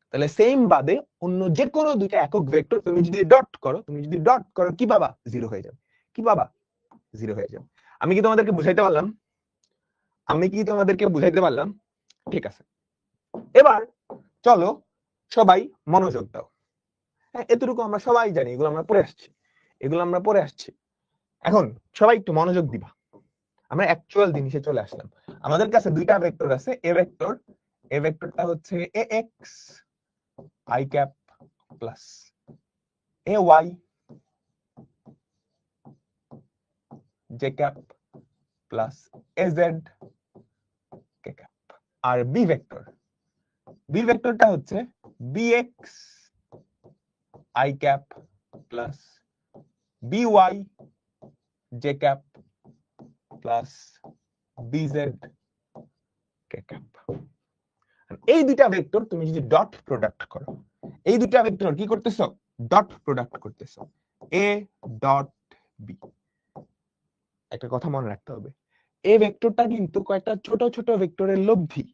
Speaker 1: তাহলে সেম বাদে অন্য যে কোনো দুইটা একক ভেক্টর তুমি যদি ডট করো, কি পাবা? 0 হয়ে যাবে। কি পাবা? 0 হয়ে যাবে। আমি কি তোমাদেরকে বুঝাইতে পারলাম? ঠিক আছে, এবার চলো সবাই মনোযোগ দাও। হ্যাঁ, এতটুকু আমরা সবাই জানি, এগুলো আমরা পড়ে আসছি। এখন সবাই একটু মনোযোগ দিবা, আমরা অ্যাকচুয়াল জিনিসে চলে আসলাম। আমাদের কাছে দুইটা ভেক্টর আছে, এ ভেক্টরটা হচ্ছে ax i cap plus A y j cap plus A z k cap. আর বি ভেক্টরটা হচ্ছে b x i cap plus b y j cap plus b z k cap. এই দুইটা ভেক্টর তুমি যদি ডট প্রোডাক্ট করো, এই দুইটা ভেক্টর কি করতেছো? ডট প্রোডাক্ট করতেছো, এ ডট বি। একটা কথা মনে রাখতে হবে, এই ভেক্টরটা কিন্তু কয়েকটা ছোট ছোট ভেক্টরের লব্ধি।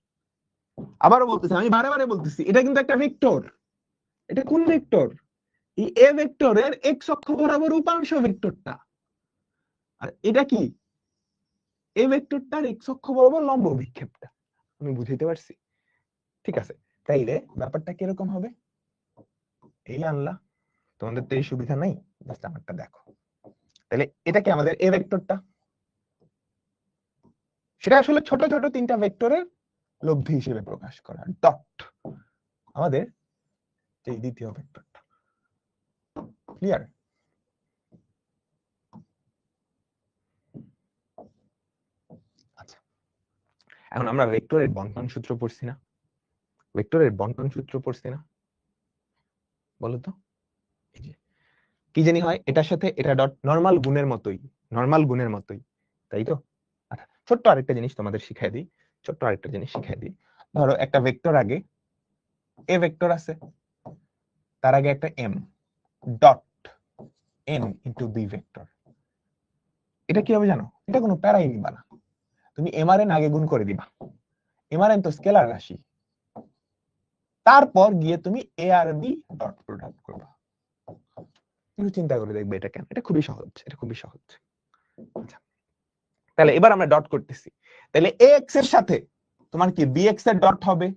Speaker 1: আবারও বলতেছি, আমি বারে বারে বলতেছি, এটা কিন্তু একটা ভেক্টর। এটা কোন ভেক্টর? এই এ ভেক্টরের এক্স অক্ষ বরাবর উপাংশ ভেক্টরটা। আর এটা কি? এ ভেক্টরটার এক্স অক্ষ বরাবর লম্ব বিক্ষেপটা। আমি বুঝাইতে পারছি? ঠিক আছে, তাইলে ব্যাপারটা কিরকম হবে? এই আনলা, তোমাদের তো এই সুবিধা নাই, জাস্ট আমারটা দেখো। তাহলে এটা কি আমাদের এ ভেক্টরটা? সেটা আসলে ছোট ছোট তিনটা ভেক্টরের লব্ধি হিসেবে প্রকাশ করা, ডট আমাদের এই দ্বিতীয় ভেক্টরটা। ক্লিয়ার? আচ্ছা, এখন আমরা ভেক্টরের বন্টন সূত্র পড়ছি না? ভেক্টরের বন্টন সূত্র পড়ছি না? বলো তো। এই যে কি জানি হয়, এটার সাথে এটা ডট, নরমাল গুণের মতোই, নরমাল গুণের মতোই, তাই তো? আচ্ছা, ছোট্ট আরেকটা জিনিস তোমাদের শিখাই দিই, ছোট্ট আরেকটা জিনিস শিখাই দিই। ধরো একটা ভেক্টর আগে এ ভেক্টর আছে, তার আগে একটা M dot N into B vector. এটা কি হবে জানো? এটা কোনো প্যারাই নিবা না, তুমি এম আর এন আগে গুণ করে দিবা। এম আর এন তো স্কেলার রাশি, তারপর গিয়ে তুমি এ আর বি ডট প্রোডাক্ট করবা। একটু চিন্তা করে দেখবে এটা কেন। এটা খুবই সহজ, এটা খুবই সহজ। আচ্ছা, তাহলে এবার আমরা ডট করতেছি। তাহলে এ এক্স এর সাথে তোমার কি বি এক্স এর ডট হবে,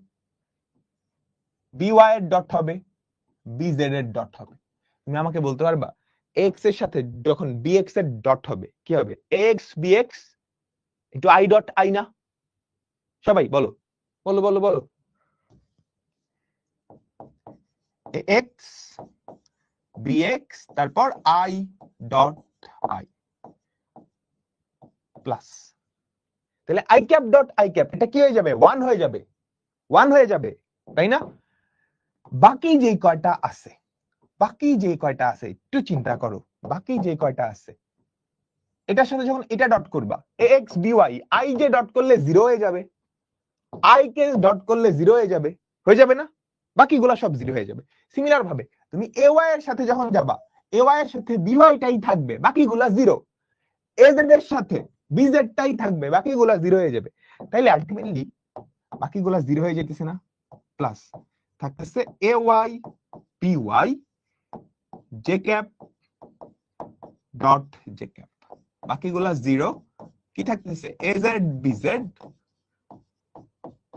Speaker 1: বি ওয়াই এর ডট হবে, বি জেড এর ডট হবে। তুমি আমাকে বলতে পারবা এক্স এর সাথে যখন বি এক্স এর ডট হবে কি হবে? এক্স বি এক্স একটু আই ডট আই না? সবাই বলো বলো বলো বলো। এক্স বি এক্স তারপর আই ডট আই প্লাস, তাহলে I cap dot I cap এটা কি হয়ে যাবে? ওয়ান হয়ে যাবে, ওয়ান হয়ে যাবে, তাই না? বাকি যে কয়টা আছে, বাকি যে কয়টা আছে একটু চিন্তা করো, বাকি যে কয়টা আছে এটার সাথে যখন এটা ডট করবা, এক্স বিওয়াই, আই যে ডট করলে জিরো হয়ে যাবে, আই কে ডট করলে জিরো হয়ে যাবে না? বাকিগুলা সব জিরো হয়ে যাবে। সিমিলার ভাবে তুমি এ ওয়াই এর সাথে যখন যাবা, এ ওয়াই এর সাথে বিওয়াইটাই থাকবে, বাকিগুলা জিরো। এ জেড এর সাথে বিজেডটাই থাকবে, বাকিগুলা জিরো হয়ে যাবে। তাইলে আলটিমেটলি বাকিগুলা জিরো হয়ে যেতেছে না? প্লাস থাকতেছে a y p y j cap dot j cap, বাকিগুলা জিরো। কি থাকতেছে? A z b z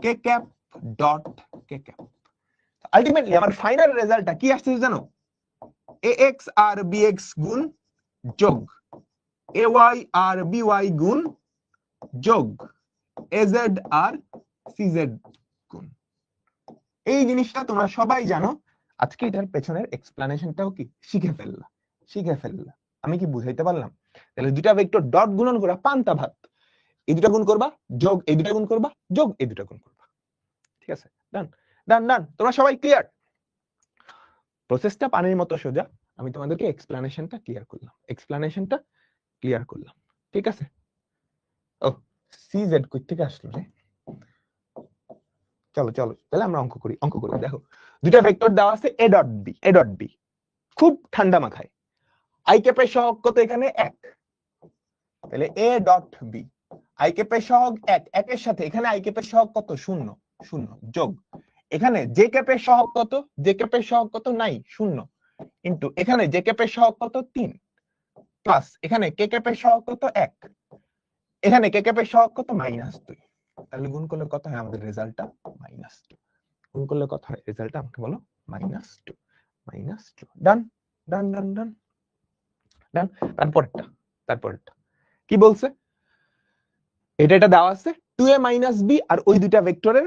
Speaker 1: k cap dot k cap. Ultimately আমার ফাইনাল রেজাল্টটা কি আসছে জানো? এ এক্স আর বি এক্স গুণ যোগ এ ওয়াই আর বি ওয়াই গুণ যোগ এ জেড আর সি জেড গুণ। এই জিনিসটা তোমরা সবাই জানো, আজকে এটার পেছনের এক্সপ্লানেশনটাও কি শিখে ফেললা। আমি কি বুঝাইতে পারলাম? তাহলে দুটা ভেক্টর ডট গুণন করা পান্তা ভাত, এই দুটা গুণ করবা যোগ এই দুটা গুণ করবা যোগ এই দুটা গুণ করবা। ঠিক আছে, ডান ডান ডান, তোমরা সবাই ক্লিয়ার? প্রসেসটা পানির মতো সোজা, আমি তোমাদেরকে এক্সপ্লানেশনটা ক্লিয়ার করলাম। ঠিক আছে? ও সি জেড কই থেকে আসলো রে? চলো চলো তাহলে আমরা অঙ্ক করি দেখো দুটা ভেক্টর দেওয়া আছে এ ডট বি, খুব ঠান্ডা মাথায়। আই ক্যাপের সহগ কত এখানে? 1, তাহলে এ ডট বি আই ক্যাপের সহগ 1, 1 এর সাথে এখানে আই ক্যাপের সহগ কত? 0, 0 যোগ এখানে জে ক্যাপের সহগ কত? জে ক্যাপের সহগ কত? নাই, 0 ইনটু এখানে জে ক্যাপের সহগ কত? 3 প্লাস এখানে কে ক্যাপের সহগ কত? 1, এখানে কে ক্যাপের সহগ কত? -2। তাহলে গুণ করলে কত হয় আমাদের রেজাল্টটা? -2। গুণ করলে কত হয় রেজাল্টটা আমাকে বলো? -2 ডান ডান ডান ডান ডান। তারপরটা কি বলছে? এটা দেওয়া আছে 2a - b আর ওই দুইটা ভেক্টরের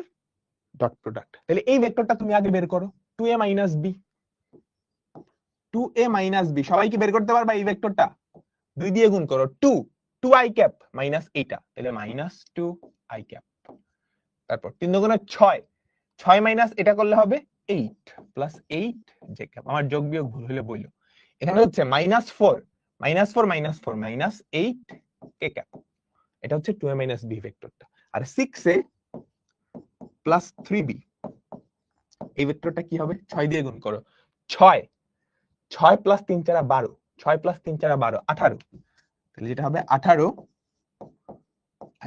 Speaker 1: ডট প্রোডাক্ট। তাহলে এই ভেক্টরটা তুমি আগে বের করো, 2a - b 2a minus b, সবাই কি বের করতে পারবা এই ভেক্টরটা? 2 দিয়ে গুণ করো, 2i ক্যাপ মাইনাস এইটা, তাহলে মাইনাস 2i ক্যাপ। তারপর 3 দুগুণে 6, 6 মাইনাস এটা করলে হবে 8 প্লাস 8 j ক্যাপ। আমার যোগ বিয়োগ ভুল হলে বইলো। এখানে হচ্ছে minus 4 minus 4 minus 4 minus 8 k cap. এটা হচ্ছে 2a মাইনাস b ভেক্টরটা। আর 6a প্লাস 3b, এই ভেক্টরটা কি হবে? 6 দিয়ে গুণ করো, 6 6 প্লাস 3 4 12, 6 প্লাস 3 4 12 18, তাহলে যেটা হবে 18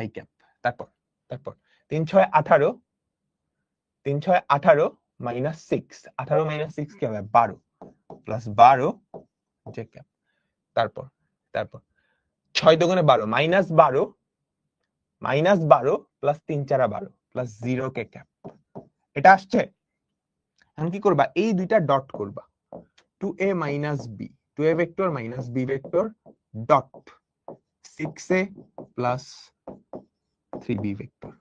Speaker 1: i ক্যাপ। তারপর তারপর 3 6 18, 3 6 18 মাইনাস 6, 18 মাইনাস 6 কি হবে? 12 প্লাস 12 j ক্যাপ। তারপর তারপর 6 দুগুণে 12 মাইনাস 12 প্লাস 3 4 12 প্লাস 0 কে ক্যাপ। এটা আসছে। এখন কি করবা? এই দুইটা ডট করবা, 2a minus b, 2a vector minus b vector dot 6a plus 3b vector.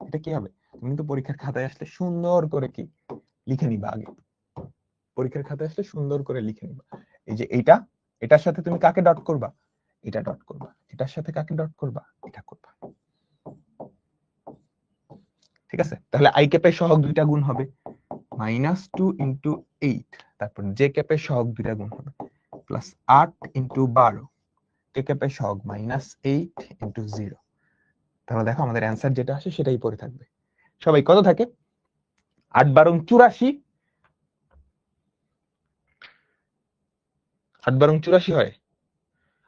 Speaker 1: এটা কি হবে? তুমি তো পরীক্ষার খাতায় আসলে সুন্দর করে কি লিখে নিবা। আগে পরীক্ষার খাতায় আসলে সুন্দর করে লিখে নিবা। এই যে এইটা, এটার সাথে তুমি কাকে ডট করবা? এটা ডট করবা। এটার সাথে কাকে ডট করবা? এটা করবা। ঠিক আছে? তাহলে i ক্যাপের সহগ দুইটা গুণ হবে, -2 × 8, তারপর j ক্যাপের সহগ দুইটা গুণ হবে, প্লাস 8 × 12, k ক্যাপের সহগ -8 × 0। তাহলে দেখো আমাদের অ্যান্সার যেটা আসে সেটাই পড়ে থাকবে। সবাই কত থাকে? 8 12 84, 8 12 84 হয়,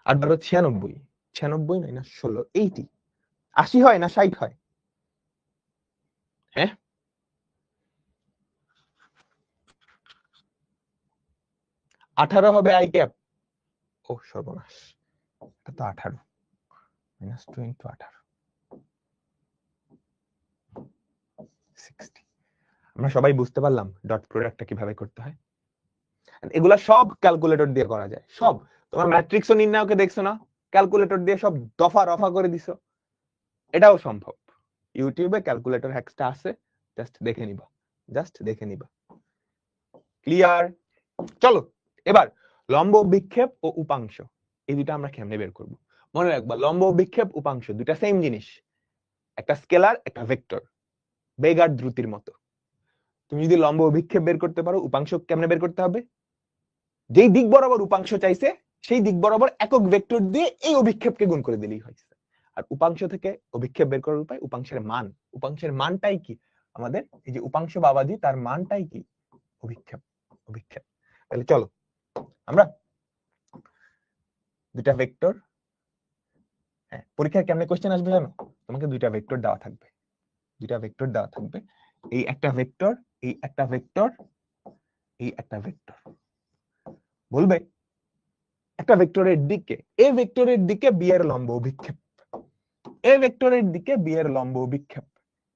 Speaker 1: 8 12 96, 96 মাইনাস 16 80, 80 হয় না 60 হয়? হ্যাঁ, 18 হবে i ক্যাপ। ও সর্বনাশ, এটা তো 18, -2 × 18 60। আমরা সবাই বুঝতে পারলাম ডট প্রোডাক্টটা কিভাবে করতে হয়। এগুলা সব ক্যালকুলেটর দিয়ে করা যায়, সব। তোমার ম্যাট্রিক্সও নির্ণায়কে দেখছো না, ক্যালকুলেটর দিয়ে সব দফা রফা করে দিছো, এটাও সম্ভব। ইউটিউবে ক্যালকুলেটর হ্যাকসটা আছে, জাস্ট দেখে নিবা, জাস্ট দেখে নিবা। ক্লিয়ার? চলো এবার লম্ব বিক্ষেপ ও উপাংশ, এই দুটো আমরা কেমনে বের করব? মনে রাখবা, লম্ব বিক্ষেপ উপাংশ দুটা সেম জিনিস, একটা স্কেলার একটা ভেক্টর, বেগ আর দ্রুতির মতো। তুমি যদি লম্ব বিক্ষেপ বের করতে পারো, উপাংশ কেমনে বের করতে হবে? যেই দিক বরাবর উপাংশ চাইছে সেই দিক বরাবর একক ভেক্টর দিয়ে এই অভিক্ষেপকে গুণ করে দিলেই হয়েছে। আর উপাংশ থেকে অভিক্ষেপ বের করার উপায় উপাংশের মান। উপাংশের মানটাই কি আমাদের? এই যে উপাংশ বাবাজি, তার মানটাই কি? অভিক্ষেপ। অভিক্ষেপ। তাহলে চলো আমরা দুটা ভেক্টর, হ্যাঁ, পরীক্ষায় কেমনে কোশ্চেন আসবে জানো? তোমাকে দুইটা ভেক্টর দেওয়া থাকবে, দুইটা ভেক্টর দেওয়া থাকবে, এই একটা ভেক্টর, এই একটা ভেক্টর, এই একটা ভেক্টর। বলবে একটা ভেক্টরের দিকে, এ ভেক্টরের দিকে বি এর লম্ব অভিক্ষেপ, এ ভেক্টরের দিকে বি এর লম্ব অভিক্ষেপ,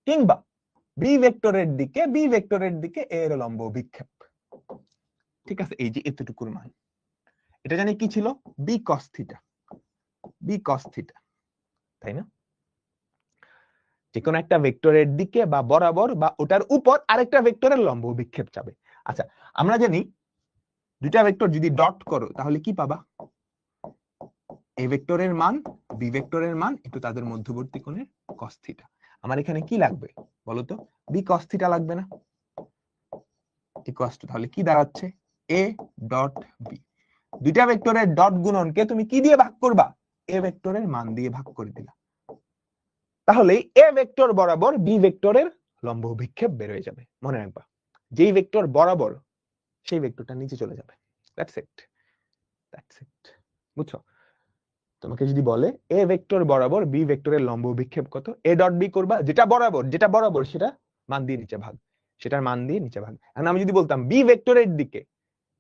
Speaker 1: কিংবা বি ভেক্টরের দিকে এ এর লম্ব অভিক্ষেপ। ঠিক আছে? এই যে এতটুকুর মান, এটা জানি কি ছিল? B cos theta, B cos theta, তাই না? যে কোনো একটা ভেক্টরের দিকে বা বরাবর বা ওটার উপর আরেকটা ভেক্টরের লম্ব অভিক্ষেপ যাবে। আচ্ছা, আমরা জানি দুইটা ভেক্টর যদি ডট করো তাহলে কি পাবা? এ ভেক্টরের মান বি ভেক্টরের মান একটু তাদের মধ্যবর্তী কোণের cos থিটা। আমার এখানে কি লাগবে বলতো? বি cos থিটা লাগবে না? ইকুয়ালস টু, তাহলে কি দাঁড়াচ্ছে? A dot B. দুইটা ভেক্টরের ডট গুণনকে তুমি কি দিয়ে ভাগ করবা? এ ভেক্টরের মান দিয়ে ভাগ করে দিলা। তাহলে এ ভেক্টর বরাবর বি ভেক্টরের লম্ব অভিক্ষেপ বের হয়ে যাবে। মনে রাখবা, যেই ভেক্টর বরাবর সেই ভেক্টরটা নিচে চলে যাবে। That's it, that's it. বুঝছো? তোমাকে যদি বলে এ ভেক্টর বরাবর বি ভেক্টরের লম্ব অভিক্ষেপ কত, এ ডট বি করবা, যেটা বরাবর সেটা মান দিয়ে নিচে ভাগ, সেটার মান দিয়ে নিচে ভাগ। এখন আমি যদি বলতাম বি ভেক্টরের দিকে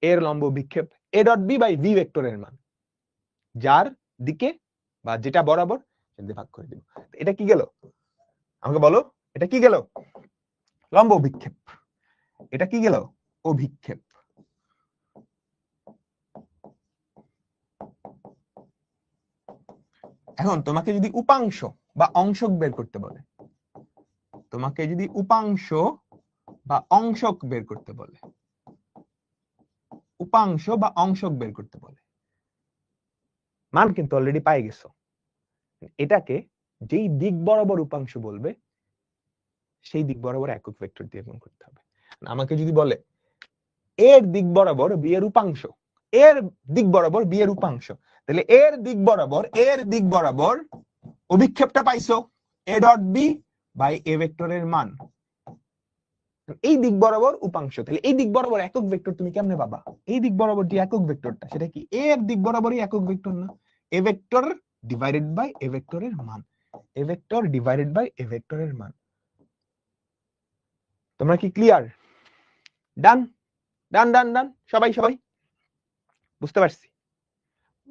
Speaker 1: এর লম্ব অভিক্ষেপ A dot B by B ভেক্টরের মান, যার দিকে বা যেটা বরাবর সেটা ভাগ করে দিব। এটা কি গেল? আমাকে বলো, এটা কি গেল? লম্ব অভিক্ষেপ। এটা কি গেল? অভিক্ষেপ। এখন তোমাকে যদি উপাংশ বা অংশক বের করতে বলে, তোমাকে যদি উপাংশ বা অংশক বের করতে বলে, উপাংশ বা অংশক বের করতে বলে, মান কিন্তু অলরেডি পাই গেছো, এটাকে যেই দিক বরাবর উপাংশ বলবে সেই দিক বরাবর একক ভেক্টর দিয়ে গুণ করতে হবে। আমাকে যদি বলে এর দিক বরাবর বি এর উপাংশ, এর দিক বরাবর বি এর উপাংশ, তাহলে এর দিক বরাবর অভিক্ষেপটা পাইছো এ ডট বি বাই এ ভেক্টরের মান, এই দিক বরাবর উপাংশ, তাহলে এই দিক বরাবর একক ভেক্টর তুমি কেমনে পাবা? এই দিক বরাবর যে একক ভেক্টরটা সেটা কি এর দিক বরাবরই একক ভেক্টর না, এ ভেক্টর ডিভাইডেড বাই এ ভেক্টরের মান, এ ভেক্টর ডিভাইডেড বাই এ ভেক্টরের মান। তোমরা কি ক্লিয়ার? ডান ডান ডান ডান সবাই সবাই বুঝতে পারছি?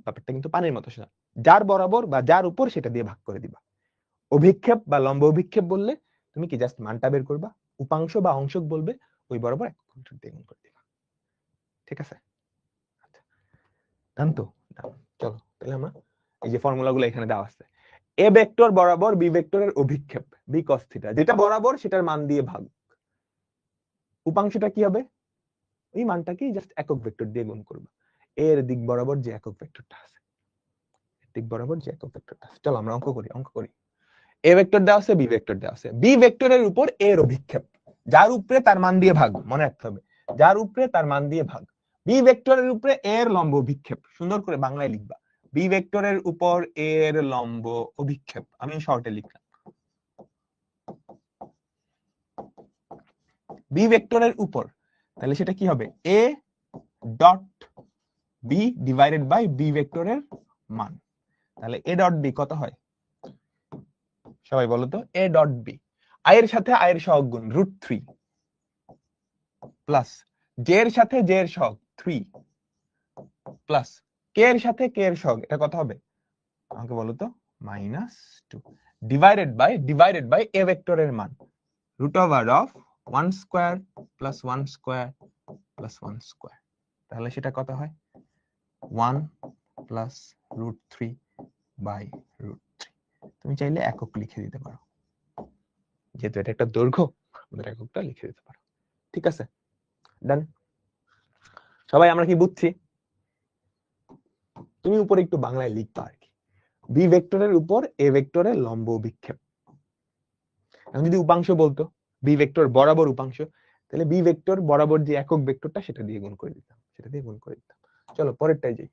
Speaker 1: ব্যাপারটা কিন্তু পানির মতো শোনা, যার বরাবর বা যার উপর সেটা দিয়ে ভাগ করে দিবা। অভিক্ষেপ বা লম্ব অভিক্ষেপ বললে তুমি কি জাস্ট মানটা বের করবা, উপাংশ বা অংশক বলবে ওই বরাবর একক ভেক্টর দিয়ে গুণ করে দিবা। ঠিক আছে, আচ্ছা ডান তো ডান। চলো তাহলে আমরা এই যে ফর্মুলাগুলো এখানে দেওয়া আছে, এ ভেক্টর বরাবর বি ভেক্টরের অভিক্ষেপ বি cos থিটা, যেটা বরাবর সেটার মান দিয়ে ভাগ, উপাংশটা কি হবে ওই মানটাকে জাস্ট একক ভেক্টর দিয়ে গুণ করবা, এর দিক বরাবর যে একক ভেক্টরটা আছে, দিক বরাবর যে একক ভেক্টরটা আছে। চলো আমরা অঙ্ক করি। এ ভেক্টর দেওয়া আছে, বি ভেক্টর দেওয়া আছে, বি ভেক্টরের উপর এর অভিক্ষেপ, যার উপরে তার মান দিয়ে ভাগ, মনে রাখতে হবে যার উপরে তার মান দিয়ে ভাগ, বি ভেক্টরের উপরে এর লম্ব অভিক্ষেপ, সুন্দর করে বাংলায় লিখবা, বি ভেক্টরের উপর এর লম্ব অভিক্ষেপ, আমি শর্টে লিখলাম বি ভেক্টরের উপর, তাহলে সেটা কি হবে A dot B divided by B ভেক্টরের মান, তাহলে এ ডট বি কত হয় সবাই বলো তো, এ ডট বি আয়ের সাথে আয়ের সহগ গুণ √3 প্লাস জে এর সাথে জে এর সহগ 3 প্লাস কে এর সাথে কে এর সহগ, এটা কত হবে আমাকে বলো তো -2 ডিভাইডেড বাই এ ভেক্টরের মান √1 square plus 1 square plus 1 square, তাহলে সেটা কত হয় 1 প্লাস √3 বাই √3। তুমি চাইলে একক লিখে দিতে পারো, যেহেতু এটা একটা দৈর্ঘ্য আমাদের এককটা লিখে দিতে পারো। ঠিক আছে ডান সবাই, আমরা কি বুঝছি? তুমি উপরে একটু বাংলায় লিখবা আর কি, বি ভেক্টরের উপর এ ভেক্টরের লম্ব অভিক্ষেপ, এখন যদি উপাংশ বলতো বি ভেক্টর বরাবর উপাংশ, তাহলে বি ভেক্টর বরাবর যে একক ভেক্টরটা সেটা দিয়ে গুণ করে দিতাম, চলো পরেরটাই যাই।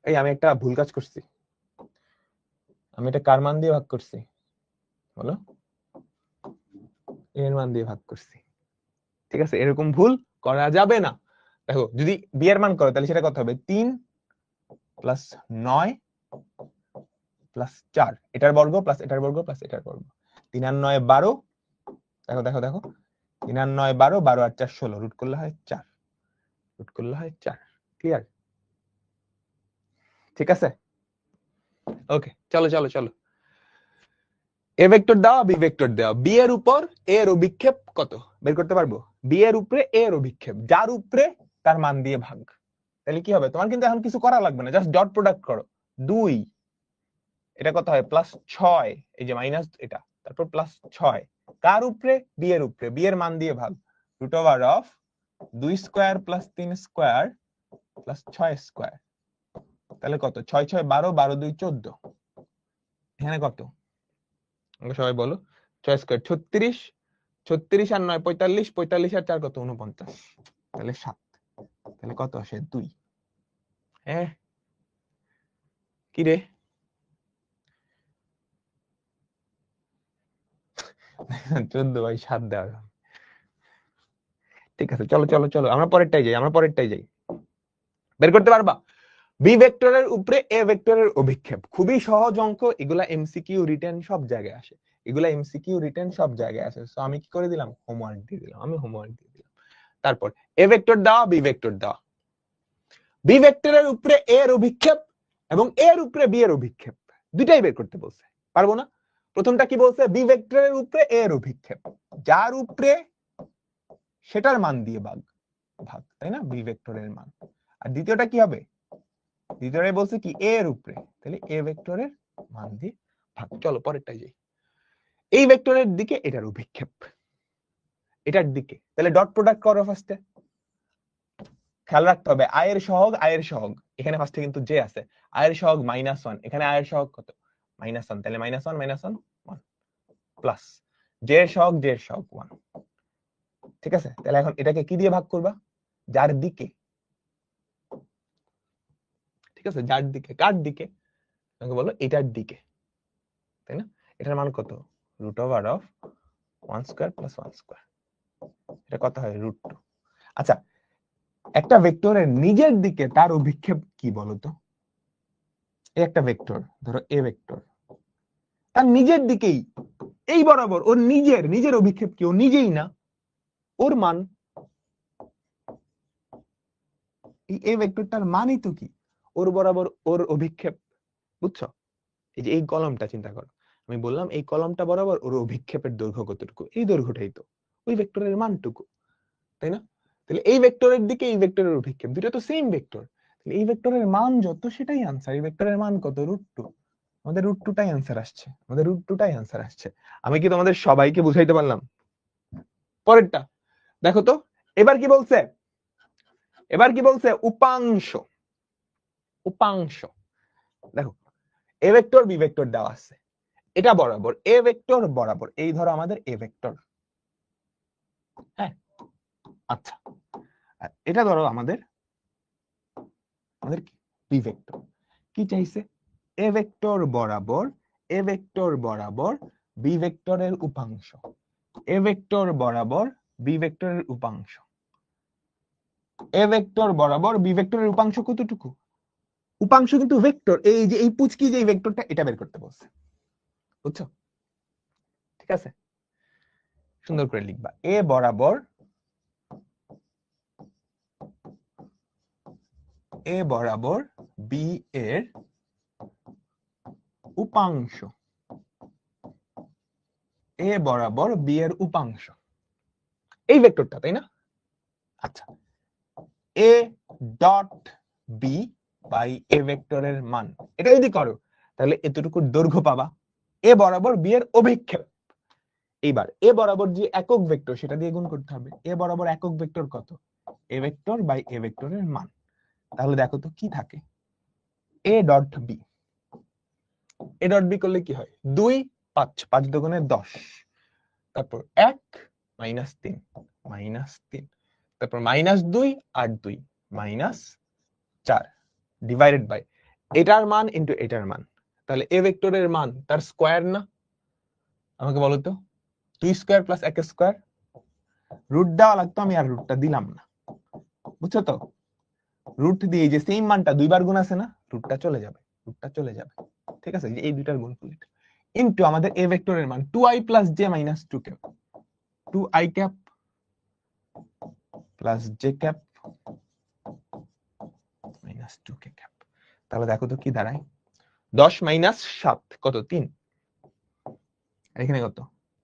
Speaker 1: এই আমি একটা ভুল কাজ করছি, আমি এটা কার মান দিয়ে ভাগ করছি বলো, এর মান দিয়ে ভাগ করছি। ঠিক আছে, এরকম ভুল করা যাবে না। দেখো যদি বি এর মান করো তাহলে সেটা কত হবে 3 প্লাস 9 প্লাস 4, এটার বর্গ প্লাস এটার বর্গ প্লাস এটার বর্গ, 3 আর 9 12, দেখো দেখো দেখো 3 আর 9 12, 12 আর 4 16, রুট করলে হয় 4, ক্লিয়ার? ঠিক আছে ওকে চলো চলো চলো, এ ভেক্টর দাও বি ভেক্টর দাও, বি এর উপর এ এর অভিক্ষেপ কত বের করতে পারবো, বি এর উপরে এ এর অভিক্ষেপ, যার উপরে তার মান দিয়ে ভাগ, তাহলে কি হবে তোমার কিন্তু এখন কিছু করা লাগবে না, জাস্ট ডট প্রোডাক্ট করো, 2 এটা কত হয় +6, এই যে মাইনাস এটা, তারপর +6 কার উপরে বি এর উপরে, বি এর মান দিয়ে ভাগ, √2 square plus 3 square plus 6 square, তাহলে কত 6 6 12, 12 2 14, এখানে কত আমরা সবাই বলো 6 স্কয়ার 36, 36 আর 9 45, 45 আর 4 কত 49, তাহলে 7, তাহলে কত আসে 2। হ্যাঁ কি রে 14/7 দেওয়া, ঠিক আছে চলো চলো চলো আমরা পরেরটাই যাই, বের করতে পারবা বি ভেক্টরের উপরে এ ভেক্টরের অভিক্ষেপ, খুবই সহজ অঙ্ক, এগুলা এমসিকিউ রিটেন সব জায়গায় আসে, সো আমি কি করে দিলাম হোমওয়ার্ক দিয়ে দিলাম, তারপর এ ভেক্টর দাও বি ভেক্টর দাও, বি ভেক্টরের উপরে এ এর অভিক্ষেপ এবং এর উপরে বি এর অভিক্ষেপ দুইটাই বের করতে বলছে, পারবো না? প্রথমটা কি বলছে, বি ভেক্টরের উপরে এ এর অভিক্ষেপ, যার উপরে সেটার মান দিয়ে ভাগ, তাই না, বি ভেক্টরের মান। আর দ্বিতীয়টা কি হবে, দ্বিতীয়টাই বলছে কি এ এর উপরে, তাহলে এ ভেক্টরের মান দিয়ে ভাগ। চলো পরেরটাই যাই, এই ভেক্টরের দিকে এটার অভিক্ষেপ, এটার দিকে, তাহলে ডট প্রোডাক্ট করো ফার্স্টে, খেয়াল রাখতে হবে আয়ের সহগ এখানে ফার্স্টে কিন্তু জে আছে, আয়ের সহগ -1, এখানে আয়ের সহগ কত -1, তাহলে -1 1 প্লাস জে এর সহগ 1। ঠিক আছে, তাহলে এখন এটাকে কি দিয়ে ভাগ করবা, যার দিকে, ঠিক আছে, যার দিকে, কার দিকে, আমাকে বলো এটার দিকে, তাই না? এটার মান কত, √1² + 1², এটা কত হয় √2। আচ্ছা, একটা ভেক্টরের নিজের দিকে তার অভিক্ষেপ কি বলতো? এই একটা ভেক্টর ধরো এ ভেক্টর, তার নিজের দিকেই এই বরাবর ওর নিজের অভিক্ষেপ কি, ও নিজেই না, ওর মান, এই ভেক্টরটার মানই তো কি ওর বরাবর ওর অভিক্ষেপ, বুঝছো? এই যে এই কলমটা চিন্তা করো, আমি বললাম এই কলমটা বরাবর ওর অভিক্ষেপের দৈর্ঘ্য কতটুকু, এই দৈর্ঘ্যটাই তো ওই ভেক্টরের মানটুকু, তাই না? তাহলে এই ভেক্টরের দিকে এই ভেক্টরের অভিক্ষেপ দুটো তো সেম ভেক্টর, তাহলে এই ভেক্টরের মান যত সেটাই আনসার। এই ভেক্টরের মান কত, √2, আমাদের √2টাই আনসার আসছে, আমাদের √2টাই আনসার আসছে। আমি কি তোমাদের সবাইকে বুঝাইতে পারলাম? পরেরটা দেখো তো, এবার কি বলছে, উপাংশ। দেখো এ ভেক্টর বি ভেক্টর দেওয়া আছে, এটা বরাবর এ ভেক্টর বরাবর, এই ধরো আমাদের এ ভেক্টর, হ্যাঁ, আচ্ছা, আর এটা ধরো আমাদের কি বি ভেক্টর। কি চাইছে, এ ভেক্টর বরাবর বি ভেক্টরের উপাংশ, এ ভেক্টর বরাবর বি ভেক্টরের উপাংশ, এ ভেক্টর বরাবর বি ভেক্টরের উপাংশ কতটুকু, উপাংশ কিন্তু ভেক্টর, এই যে এই পুচকি যে ভেক্টরটা, এটা বের করতে বলছে, বুঝছো? ঠিক আছে, সুন্দর করে লিখবা, এ বরাবর বি এর উপাংশ, এ বরাবর বি এর উপাংশ, এই ভেক্টরটা, তাই না? আচ্ছা, এ ডট বি বাই এ ভেক্টরের মান, এটা যদি করো তাহলে এতটুকু দৈর্ঘ্য পাবা, এ বরাবর বি এর অভিক্ষেপ। এইবার এ বরাবর যে একক ভেক্টর সেটা দিয়ে গুণ করতে হবে, এ বরাবর একক ভেক্টর কত, এ ভেক্টর বাই এ ভেক্টরের মান। তাহলে দেখো তো কি থাকে, A dot B, A dot B করলে কি হয়, 2 5 5 দুগুণে 10, তারপর 1 -3 -3, তারপর -2 আর 2 -4 ডিভাইডেড বাই এটার মান ইনটু এটার মান। তাহলে এ ভেক্টরের মান তার স্কয়ার না, আমাকে বলো তো, 2² + 1², রুট দেওয়া লাগতো, আমি আর রুটটা দিলাম না, বুঝছো তো? রুট দিয়ে যে সেম মানটা দুইবার গুণ আছে না, রুটটা চলে যাবে, ঠিক আছে, এই দুইটার গুণফল ইনটু আমাদের এ ভেক্টরের মান 2i + j - 2 cap, 2i cap plus j cap minus 2k cap. তাহলে দেখো তো কি দাঁড়ায়, 10 - 7 কত, 3, এখানে কত,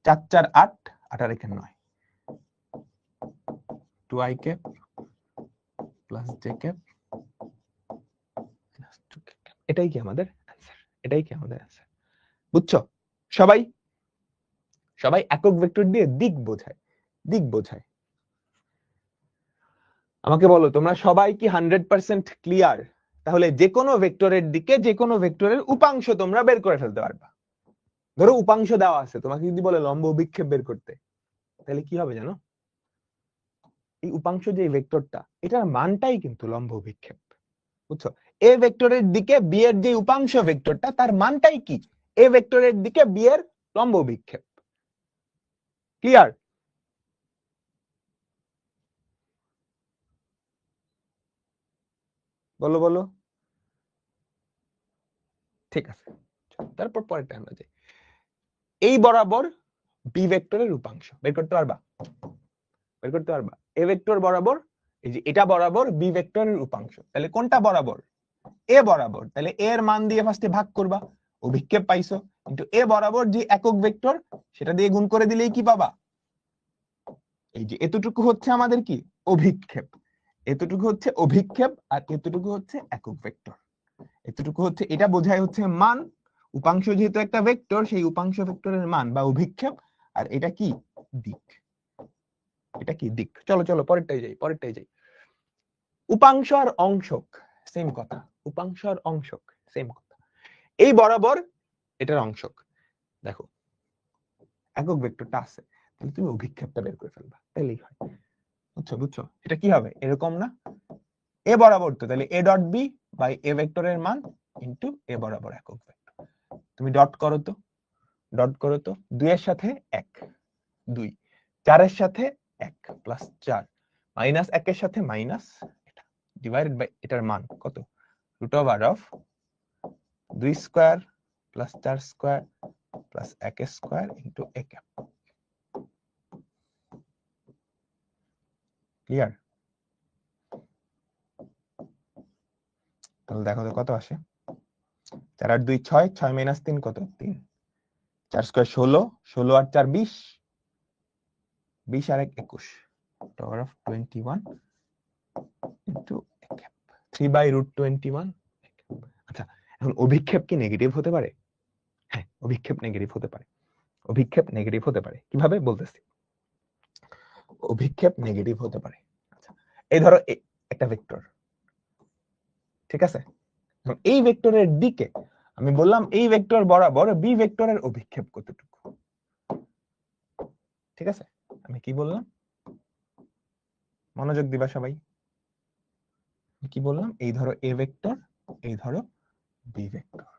Speaker 1: 4 4 8, 8 আর এখানে 9, 2i cap plus j cap minus 2k cap. এটাই কি আমাদের অ্যান্সার, বুঝছো? সবাই একক ভেক্টর দিয়ে দিক বোঝায়। আমাকে বলো তোমরা সবাই কি 100% ক্লিয়ার? তাহলে যে কোনো ভেক্টরের দিকে যে কোনো ভেক্টরের উপাংশ তোমরা বের করে ফেলতে পারবা। ধরো উপাংশ দেওয়া আছে, তোমাকে যদি বলে লম্ব অভিক্ষেপ বের করতে, তাহলে কি হবে জানো, এই উপাংশ যে ভেক্টরটা, এটার মানটাই কিন্তু লম্ব অভিক্ষেপ, বুঝছো? এ ভেক্টরের দিকে বি এর যে উপাংশ ভেক্টরটা, তার মানটাই কি এ ভেক্টরের দিকে বি এর লম্ব অভিক্ষেপ। ক্লিয়ার? বলো। ঠিক আছে, তারপর পরেরটা আমরা যাই, এই বরাবর বি ভেক্টরের উপাংশ বের করতে পারবা, এ ভেক্টর বরাবর, এই যে এটা বরাবর বি ভেক্টরের উপাংশ, তাহলে কোনটা বরাবর, এ বরাবর, তাহলে এর মান দিয়ে ফার্স্টে ভাগ করবা, অভিক্ষেপ পাইছো, কিন্তু এ বরাবর যে একক ভেক্টর সেটা দিয়ে গুণ করে দিলেই কি পাবা, এই যে এতটুকু হচ্ছে আমাদের কি অভিক্ষেপ, আর এতটুকু হচ্ছে একক ভেক্টর, এতটুকু হচ্ছে, এটা বোঝায় হচ্ছে মান, উপাংশ যেহেতু একটা ভেক্টর, সেই উপাংশ ভেক্টরের মান বা অভিক্ষেপ, আর এটা কি দিক, চলো পরেরটাই যাই, উপাংশ আর অংশক সেম কথা, উপাংশ আর অংশক সেম কথা। এই বরাবর এটার অংশক, দেখো একক ভেক্টরটা আছে, তাহলে তুমি অভিক্ষেপটা বের করে ফেলবা, তাহলেই হয়। বুঝছো বুঝছো, এটা কি হবে এরকম না, এ বরাবর তো, তাহলে এ ডট বি বাই এ ভেক্টরের মান ইনটু এ বরাবর একক ভেক্টর। তুমি ডট করো তো, ডট করো তো, 2 এর সাথে 1 2, 4 এর সাথে 1 প্লাস 4 মাইনাস 1 এর সাথে মাইনাস এটা ডিভাইডেড বাই এটার মান কত, root over of 2 square plus 4 square plus 1 square into a cap. Clear? তাহলে দেখো তো কত আসে, 4 আর 2 6, 6 মাইনাস 3 কত 3, 4 স্কয়ার 16, 16 আর 4 20, 20 আর 1 21, power of 21 into a cap 3 by root 21। আচ্ছা, এখন অভিক্ষেপ কি নেগেটিভ হতে পারে? হ্যাঁ, অভিক্ষেপ নেগেটিভ হতে পারে। অভিক্ষেপ নেগেটিভ হতে পারে কিভাবে বলতেছি, অভিক্ষেপ নেগেটিভ হতে পারে। আচ্ছা, এই ধরো একটা ভেক্টর, ঠিক আছে, এই ভেক্টরের দিকে আমি বললাম এই ভেক্টর বরাবর বি ভেক্টরের অভিক্ষেপ কতটুকু, ঠিক আছে, আমি কি বললাম মনোযোগ দিবা সবাই, কি বললাম, এই ধরো এ ভেক্টর, এই ধরো বি ভেক্টর,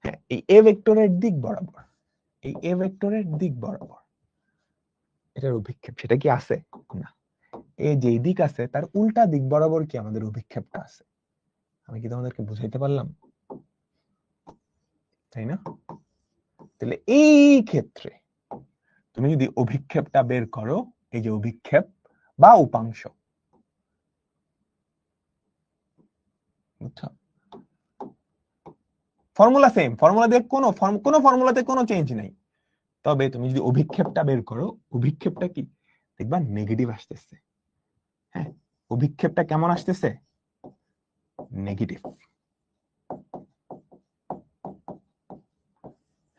Speaker 1: হ্যাঁ এই এ ভেক্টরের দিক বরাবর, এই এ ভেক্টরের দিক বরাবর এটার অভিক্ষেপ সেটা কি আছে না, এই যে দিক আছে তার উল্টা দিক বরাবর কি আমাদের অভিক্ষেপটা আছে। আমি কি তোমাদেরকে বুঝাইতে পারলাম? তাই না? তাহলে এই ক্ষেত্রে তুমি যদি অভিক্ষেপটা বের করো, এই যে অভিক্ষেপ বা উপাংশ, বুঝছো, ফর্মুলা সেম, ফর্মুলা দিয়ে কোনো ফর্মুলাতে কোনো চেঞ্জ নাই, তবে তুমি যদি অভিক্ষেপটা বের করো, অভিক্ষেপটা কি দেখবা নেগেটিভ আসতেছে। হ্যাঁ, অভিক্ষেপটা কেমন আসতেছে, নেগেটিভ।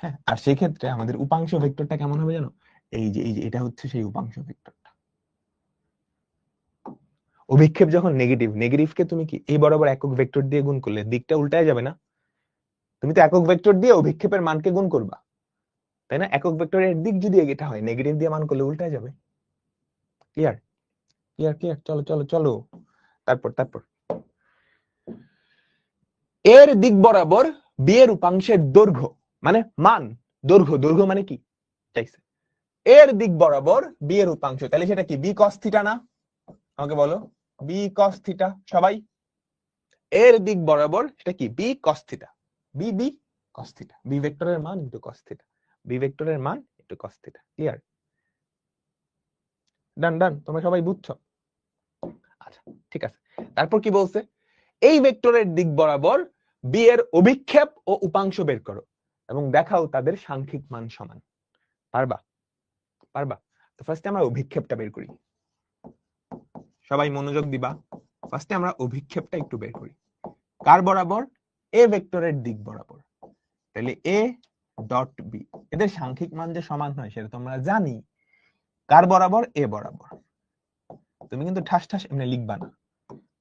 Speaker 1: হ্যাঁ, আর সেই ক্ষেত্রে আমাদের উপাংশ ভেক্টরটা কেমন হবে জানো, এই যে এটা হচ্ছে সেই উপাংশ ভেক্টরটা। অভিক্ষেপ যখন নেগেটিভ, নেগেটিভকে তুমি কি এই বরাবর একক ভেক্টর দিয়ে গুণ করলে দিকটা উল্টায় যাবে না, তুমি তো একক ভেক্টর দিয়ে অভিক্ষেপের মানকে গুণ করবা, তাই না? একক ভেক্টরের দিক যদি এটা হয়, নেগেটিভ দিয়ে মান করলে উল্টায় যাবে। ক্লিয়ার? ক্লিয়ার ক্লিয়ার, চলো চলো চলো, তারপর এর দিক বরাবর বি এর উপাংশের দৈর্ঘ্য মানে মান, দৈর্ঘ্য মানে কি চাইছে, এর দিক বরাবর বি এর উপাংশ, তাহলে সেটা কি বি কস থিটা না, আমাকে বলো, বি কস থিটা সবাই, এর দিক বরাবর সেটা কি B cos theta, B cos theta, B ভেক্টরের মান ইনটু কস থিটা, বি ভেক্টরের মান into cos theta. Clear? Done, তোমরা সবাই বুঝছো? আচ্ছা ঠিক আছে, তারপর কি বলছে, এই ভেক্টরের দিক বরাবর বি এর অভিক্ষেপ ও উপাংশ বের করো এবং দেখাও তাদের সাংখ্যিক মান সমান। পারবা? তো ফার্স্টে আমরা অভিক্ষেপটা বের করি, সবাই মনোযোগ দিবা। ফার্স্টে আমরা অভিক্ষেপটা একটু বের করি, কার বরাবর, এ ভেক্টরের দিক বরাবর, তাহলে এ ডট বি, এদের সাংখ্যিক মান যে সমান হয় সেটা তোমরা জানি, কার বরাবর, এ বরাবর। তুমি কিন্তু ঠাস এমনি লিখবা না,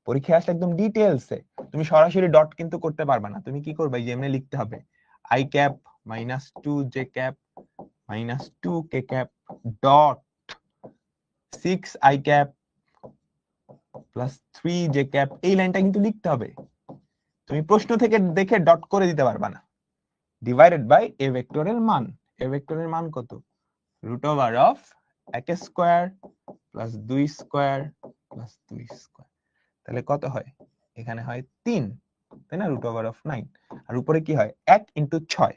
Speaker 1: পরীক্ষায় আসলে একদম ডিটেইলসে, তুমি সরাসরি ডট কিন্তু করতে পারবা না, তুমি কি করবে, যে এমনি লিখতে হবে I cap minus 2 J cap minus 2 K cap dot 6 I cap plus 3 J cap, এই লাইনটা কিন্তু লিখতে হবে, তুমি প্রশ্ন থেকে দেখে ডট করে দিতে পারবা না। ডিভাইডেড বাই এ ভেক্টরের মান, এ ভেক্টরের মান কত, root over of 1 square plus 2 square plus 2 square, তাহলে কত হয়, এখানে হয় 3, তাই না, রুট ওভার অফ 9, আর উপরে কি হয় 1 into 6,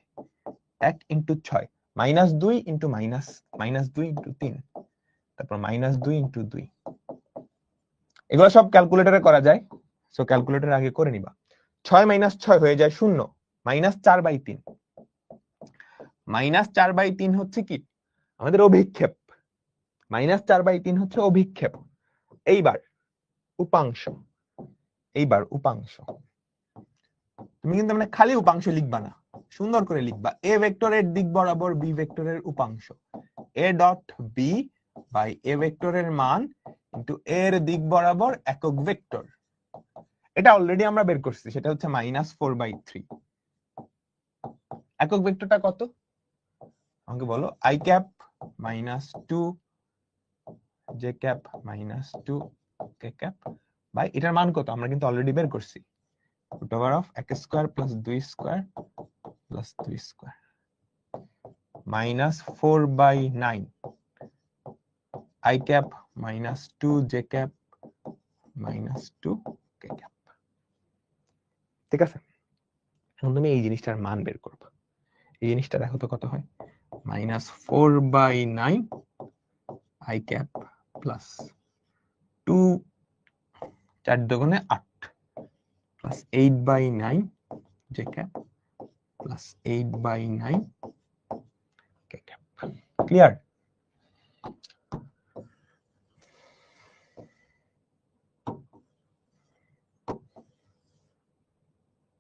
Speaker 1: 1 into 6 minus 2 into minus 2 into 3, তারপর মাইনাস 2 ইনটু 2, এগুলো সব ক্যালকুলেটরে করা যায়, সো ক্যালকুলেটর আগে করে নিবা। 6 মাইনাস 6 হয়ে যায় 0, মাইনাস 4/3, মাইনাস 4/3 হচ্ছে কি আমাদের অভিক্ষেপ, মাইনাস 4/3 হচ্ছে অভিক্ষেপ। এইবার উপাংশ, তুমি কিন্তু মানে খালি উপাংশ লিখবা না, সুন্দর করে লিখবা, এ ভেক্টরের দিক বরাবর বি ভেক্টরের উপাংশ, এ ডট বি বাই এ ভেক্টরের মান ইনটু এর দিক বরাবর একক ভেক্টর। এটা অলরেডি আমরা বের করছি, সেটা হচ্ছে -4/3। একক ভেক্টরটা কত আমাকে বলো? i cap -2 j cap -2 k cap by এটার মান কত আমরা কিন্তু অলরেডি বের করছি, √(1² + 2² + 2² -4/9 i cap -2 j cap -2 k cap. ঠিক আছে, এখন তুমি এই জিনিসটার মান বের করবে। এই জিনিসটা দেখো তো কত হয়, -4/9 i ক্যাপ প্লাস 2 4 দুগুণে 8 plus 8/9 j cap plus 8/9 k cap. Clear?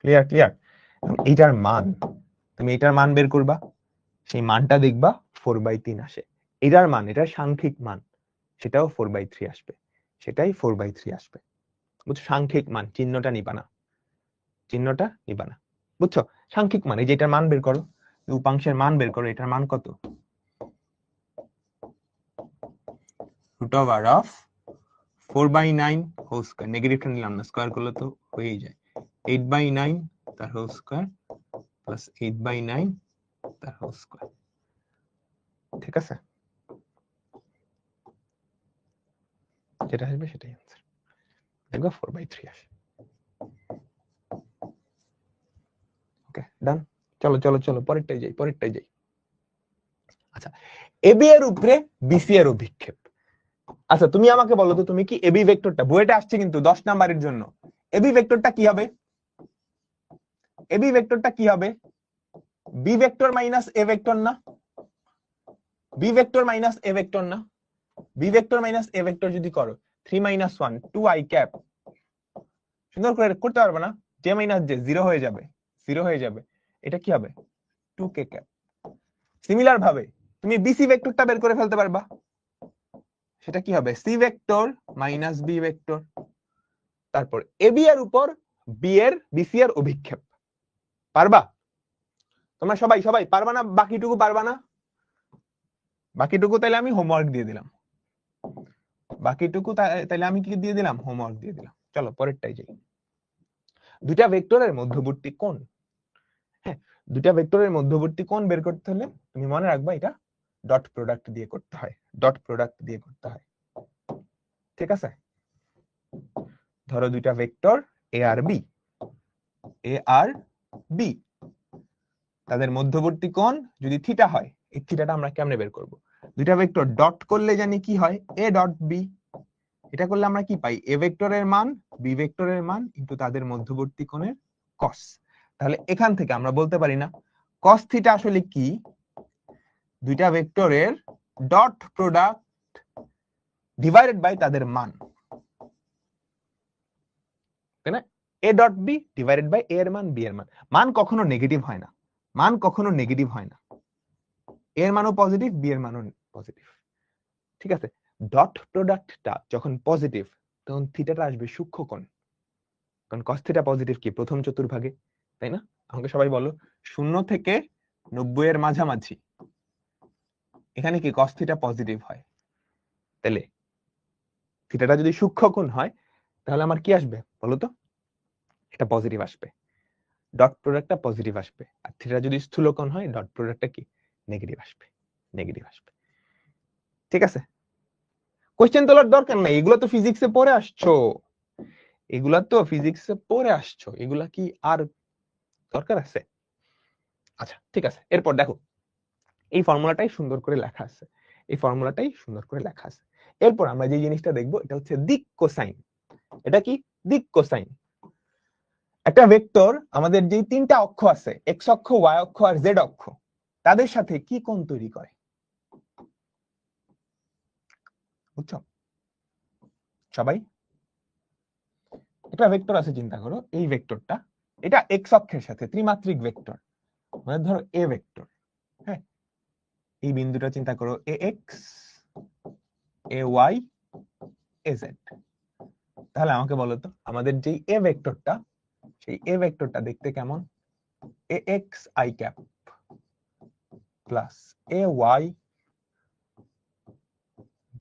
Speaker 1: Clear clear. এইটার মান, তুমি এটার মান বের করবা, সেই মানটা দেখবা 4/3 আসে। এটার মান, এটার সাংখ্যিক মান, সেটাও 4/3 আসবে, সেটাই 4/3 আসবে। বুঝছো? সাংখ্যিক মান, চিহ্নটা নিবা না, চিহ্নটা নিবা না, বুঝছো? সাংখ্যিক মান, এই যে এটার মান বের করো, উপাংশের মান বের করো, এটার মান কত? √4/9 হোল স্কয়ার, নেগেটিভটা নিলাম না, স্কয়ার করলে তো হয়েই যায়, 8/9 তার হোল স্কয়ার প্লাস 8/9 তার হোল স্কয়ার। ঠিক আছে, যেটা আসবে সেটাই आंसर, দেখো 4/3 আসে। ওকে, ডান। চলো চলো চলো পরেরটাই যাই, পরেরটাই যাই। আচ্ছা, এবি এর উপরে বিসি এর অভিক্ষেপ। আচ্ছা তুমি আমাকে বলো তো, তুমি কি এবি ভেক্টরটা, বইটা আসছে কিন্তু 10 নাম্বারের জন্য, এবি ভেক্টরটা কি হবে? এবি ভেক্টরটা কি হবে? B vector minus a vector না? B vector minus a vector না? B vector minus a vector যদি করো 3 - 1 2 i ক্যাপ, সুন্দর করে করতে পারবে না? j - j 0 হয়ে যাবে, 0 হয়ে যাবে, এটা কি হবে? 2 k ক্যাপ। সিমিলার ভাবে তুমি বিসি ভেক্টরটা বের করে ফেলতে পারবা, সেটা কি হবে? C vector minus B vector, তারপর এবি এর উপর বি এর বিসি এর অভিক্ষেপ। পারবা তোমরা? সবাই সবাই পারবা না? বাকিটুকু পারবা না? বাকিটুকু তাইলে আমি হোমওয়ার্ক দিয়ে দিলাম, বাকিটুকু তাইলে আমি কি দিয়ে দিলাম? হোমওয়ার্ক দিয়ে দিলাম। চলো পরেরটাই যাই। দুইটা ভেক্টরের মধ্যবর্তী কোণ, হ্যাঁ দুইটা ভেক্টরের মধ্যবর্তী কোণ বের করতে হলে তুমি মনে রাখবা এটা ডট প্রোডাক্ট দিয়ে করতে হয়, ডট প্রোডাক্ট দিয়ে করতে হয়। ঠিক আছে, ধরো দুইটা ভেক্টর এ আর বি, এ আর বি, তাদের মধ্যবর্তী কোণ যদি থিটা হয়, এই থিটাটা আমরা কেমনে বের করব? দুইটা ভেক্টর ডট করলে জানি কি হয়? A dot B. এটা করলে আমরা কি পাই? এ ভেক্টরের মান বি ভেক্টরের মান ইনটু তাদের মধ্যবর্তী কোণের কস। তাহলে এখান থেকে আমরা বলতে পারি না কস থিটা আসলে কি? দুইটা ভেক্টরের ডট প্রোডাক্ট ডিভাইডেড বাই তাদের মান, তাই না? A dot B divided by a এর মান, বি এর মান। মান কখনো নেগেটিভ হয় না, মান কখনো নেগেটিভ হয় না, এর মানও পজিটিভ, বি এর মানও পজিটিভ। ঠিক আছে, ডট প্রোডাক্টটা যখন পজিটিভ তখন থিটাটা আসবে সূক্ষ্ম কোণ, কারণ cos থিটা পজিটিভ কি প্রথম চতুর্ভাগে, তাই না? আমাকে সবাই বলো 0 থেকে 90 এর মাঝামাঝি এখানে কি cos থিটা পজিটিভ হয়, তাহলে থিটাটা যদি সূক্ষ্ম কোণ হয় তাহলে আমার কি আসবে বলো তো? এটা পজিটিভ আসবে, ডট প্রোডাক্টটা পজিটিভ আসবে। আর থিটা যদি স্থূল কোণ হয় ডট প্রোডাক্টটা কি নেগেটিভ আসবে, নেগেটিভ আসবে। ঠিক আছে, কোশ্চেন তোলার দরকার নাই, এগুলো তো ফিজিক্সে পড়ে আসছো, এগুলা তো ফিজিক্সে পড়ে আসছো, এগুলা কি আর দরকার আছে? আচ্ছা ঠিক আছে, এরপর দেখো এই ফর্মুলাটাই সুন্দর করে লেখা আছে, এই ফর্মুলাটাই সুন্দর করে লেখা আছে। এরপর আমরা যে জিনিসটা দেখবো এটা হচ্ছে দিক কোসাইন। এটা কি? দিক কোসাইন। একটা ভেক্টর আমাদের যে তিনটা অক্ষ আছে, এক্স অক্ষ, ওয়াই অক্ষ আর জেড অক্ষ, তাদের সাথে কি কোণ তৈরি করে? বুঝছো সবাই? একটা ভেক্টর আছে, চিন্তা করো এই ভেক্টরটা, এটা এক্স অক্ষের সাথে ত্রিমাত্রিক ভেক্টর, মানে ধরো এ ভেক্টর, হ্যাঁ এই বিন্দুটা চিন্তা করো এ এক্স, এ ওয়াই, এজেড। তাহলে আমাকে বলো তো আমাদের যে এ ভেক্টরটা, সেই এ ভেক্টরটা দেখতে কেমন? A x i cap plus A y